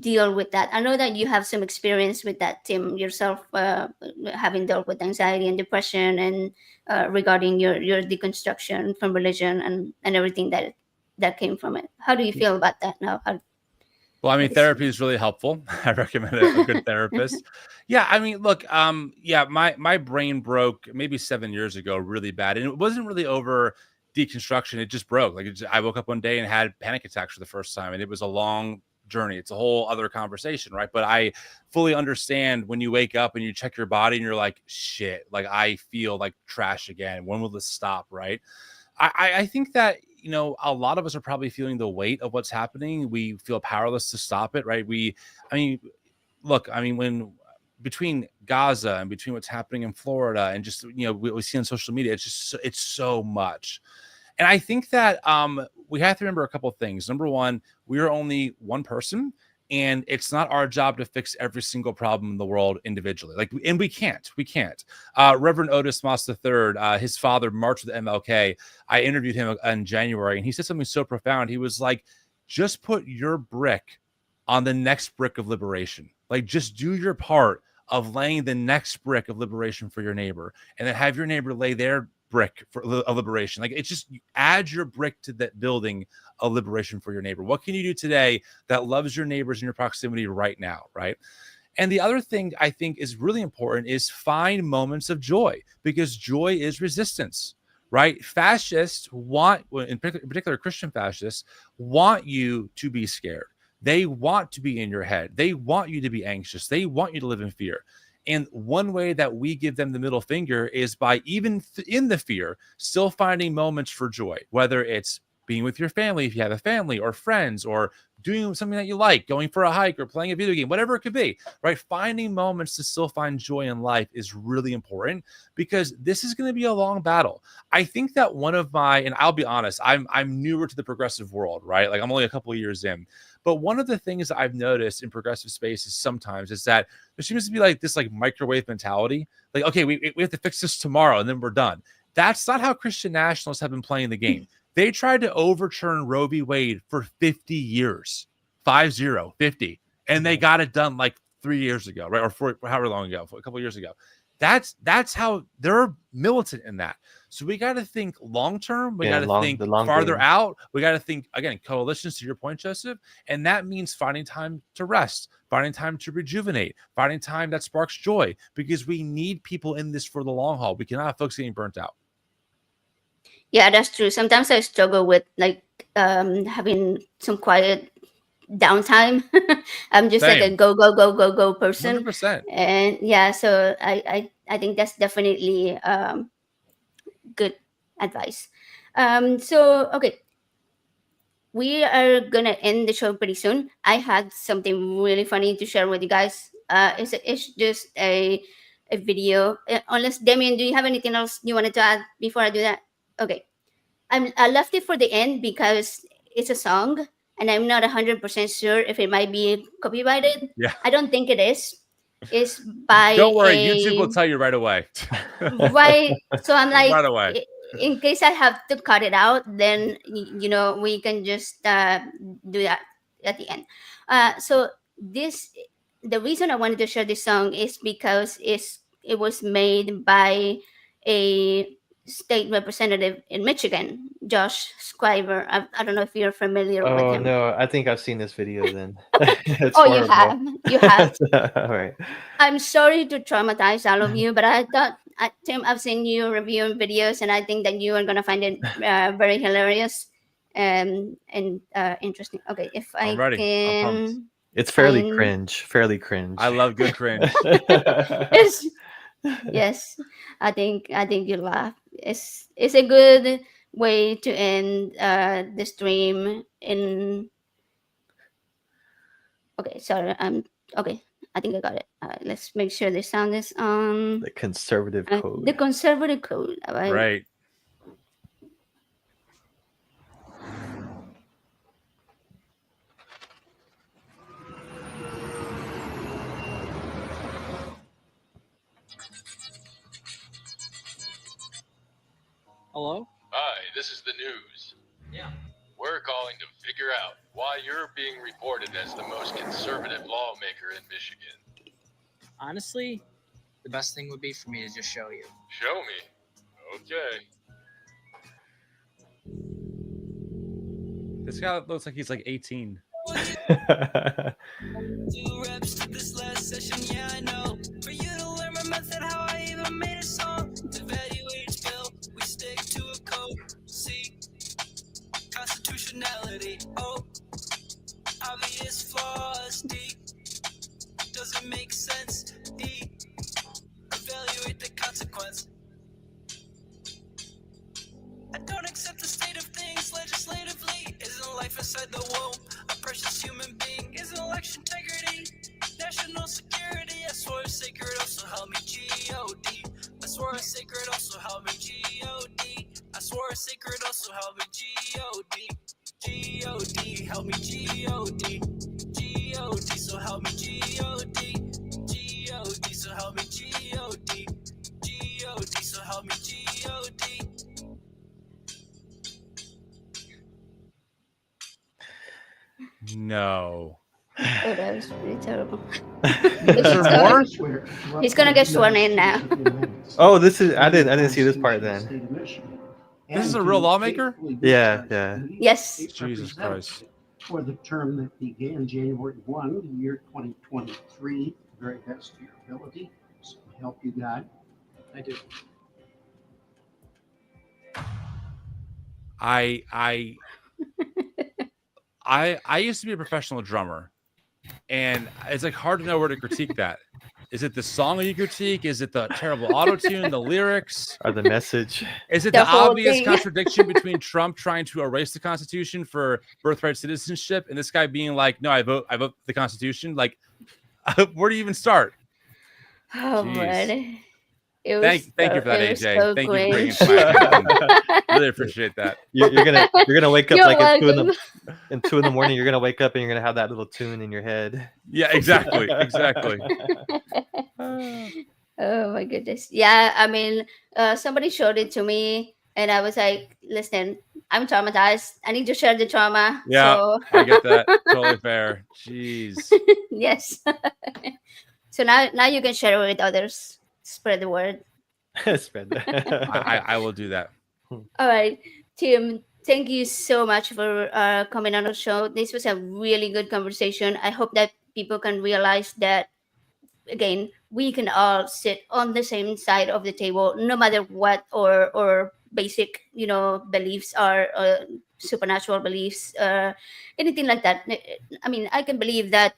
deal with that? I know that you have some experience with that, Tim, yourself, having dealt with anxiety and depression, and regarding your deconstruction from religion and everything that came from it. How do you feel about that now? Well, I mean, therapy is really helpful. I recommend a good therapist. Yeah, I mean, look, my brain broke maybe 7 years ago really bad, and it wasn't really over deconstruction. It just broke. Like, I woke up one day and had panic attacks for the first time, and it was a long journey. It's a whole other conversation, right? But I fully understand when you wake up and you check your body and you're like, shit, like I feel like trash again. When will this stop, right? I think that, a lot of us are probably feeling the weight of what's happening. We feel powerless to stop it, right? When between Gaza and between what's happening in Florida and just, what we see on social media, it's so much. And I think that we have to remember a couple of things. Number one, we are only one person, and it's not our job to fix every single problem in the world individually. And we can't. Reverend Otis Moss III, his father marched with MLK. I interviewed him in January, and he said something so profound. He was like, just put your brick on the next brick of liberation. Just do your part of laying the next brick of liberation for your neighbor, and then have your neighbor lay their brick for a liberation. It's just, you add your brick to that building of liberation for your neighbor. What can you do today that loves your neighbors in your proximity right now, right? And the other thing I think is really important is find moments of joy, because joy is resistance, right? Fascists want, in particular Christian fascists, want you to be scared. They want to be in your head. They want you to be anxious. They want you to live in fear. And one way that we give them the middle finger is by, even in the fear, still finding moments for joy, whether it's being with your family, if you have a family, or friends, or doing something that you like, going for a hike or playing a video game, whatever it could be, right? Finding moments to still find joy in life is really important, because this is going to be a long battle. I think that one of my, and I'll be honest, I'm newer to the progressive world, right? I'm only a couple of years in. But one of the things that I've noticed in progressive spaces sometimes is that there seems to be this microwave mentality. Okay, we have to fix this tomorrow and then we're done. That's not how Christian nationalists have been playing the game. They tried to overturn Roe v. Wade for 50 years, 50, and they got it done 3 years ago, right? Or however long ago, a couple of years ago. That's how they're militant in that. So we got to think long term. We got to think farther out. We got to think, again, coalitions, to your point, Joseph. And that means finding time to rest, finding time to rejuvenate, finding time that sparks joy, because we need people in this for the long haul. We cannot have folks getting burnt out. Yeah, that's true. Sometimes I struggle with having some quiet downtime. I'm just Same. like a go person. 100%. And yeah, so I think that's definitely good advice. So okay, we are gonna end the show pretty soon. I had something really funny to share with you guys. It's just a video. Unless Damien, do you have anything else you wanted to add before I do that? Okay, I left it for the end because it's a song, and I'm not 100% sure if it might be copyrighted. Yeah. I don't think it is. It's by Don't worry, YouTube will tell you right away. Right. So I'm like, Right away. in case I have to cut it out, then we can just do that at the end. So the reason I wanted to share this song is because it was made by a state representative in Michigan, Josh Scriver. I don't know if you're familiar with Oh him. no, I think I've seen this video then. It's Oh, horrible. you have. All right. I'm sorry to traumatize all of you, but I thought, Tim, I've seen you reviewing videos, and I think that you are going to find it very hilarious and interesting. Okay, if I'm ready. I'm pumped. can. It's fairly find- cringe. Fairly cringe. I love good cringe. Yes, I think you laugh. It's a good way to end the stream in. Okay, sorry. Okay. I think I got it. Let's make sure the sound is on. The conservative code. The conservative code. Right. Hello? Hi, this is the news. Yeah. We're calling to figure out why you're being reported as the most conservative lawmaker in Michigan. Honestly, the best thing would be for me to just show you. Show me. Okay. This guy looks like he's 18. Two reps to this last session, yeah, I know. For you to learn my method, how I even made a song. To evaluate skill, we stick to a code. C, constitutionality. O, obvious flaws. D, doesn't make sense. E, evaluate the consequence. I don't accept the state of things legislatively. Isn't life inside the womb a precious human being? Isn't election integrity national security? I swore to say a sacred also help me G-O-D. I swore a sacred also help me G-O-D. G-O-D, help me G-O-D. G-O-D, so help me G-O-D. G-O-D, so help me G-O-D. G-O-D, so help me G-O-D. No. Oh, that was pretty terrible. Is there more? He's gonna get sworn in now. Oh, this is I didn't see this part then. This is a real lawmaker? Yeah, yeah. Yes. Jesus Christ. For the term that began January 1, the year 2023, the very best of your ability. So help you God. I do. I used to be a professional drummer, and it's like hard to know where to critique that. Is it the song you critique? Is it the terrible auto tune, the lyrics, Or the message? Is it The the whole obvious thing. contradiction between Trump trying to erase the Constitution for birthright citizenship and this guy being like, "No, I vote the Constitution"? Like, where do you even start? Oh Jeez. man. It was Thank you for that, it was AJ. so Thank you for bringing it cringe. to my attention. Really appreciate that. You're gonna wake up You're like at 2 welcome. in 2 in the morning. You're gonna wake up and you're gonna have that little tune in your head. Yeah, exactly, exactly. Oh my goodness. Yeah, I mean, somebody showed it to me and I was like, listen, I'm traumatized. I need to share the trauma. Yeah, So I get that. Totally fair. Jeez. yes. So now you can share it with others. Spread the word. Spread that. I will do that. All right, Tim, thank you so much for coming on the show. This was a really good conversation. I hope that people can realize that, again, we can all sit on the same side of the table, no matter what or basic, beliefs are, supernatural beliefs, anything like that. I mean, I can believe that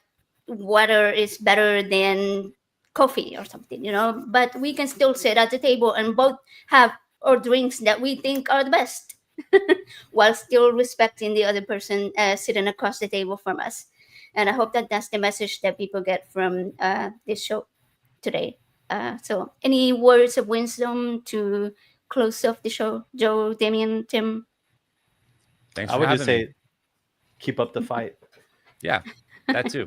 water is better than coffee or something, but we can still sit at the table and both have our drinks that we think are the best while still respecting the other person sitting across the table from us. And I hope that that's the message that people get from this show today. So any words of wisdom to close off the show? Joe, Damien, Tim? Thanks I for would having just me. say, keep up the fight. Yeah, that too.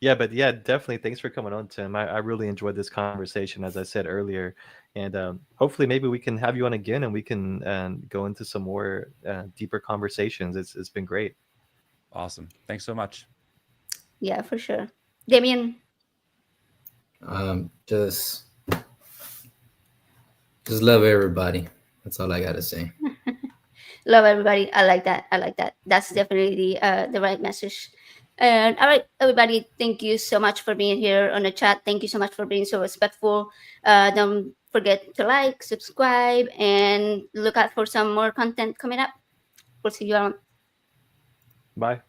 Yeah, but yeah, definitely. Thanks for coming on, Tim. I really enjoyed this conversation, as I said earlier, and hopefully, maybe we can have you on again, and we can go into some more deeper conversations. It's been great. Awesome. Thanks so much. Yeah, for sure. Damien? Just love everybody. That's all I gotta say. Love everybody. I like that. That's definitely the right message. And all right, everybody, thank you so much for being here on the chat. Thank you so much for being so respectful. Don't forget to like, subscribe, and look out for some more content coming up. We'll see you around. Bye.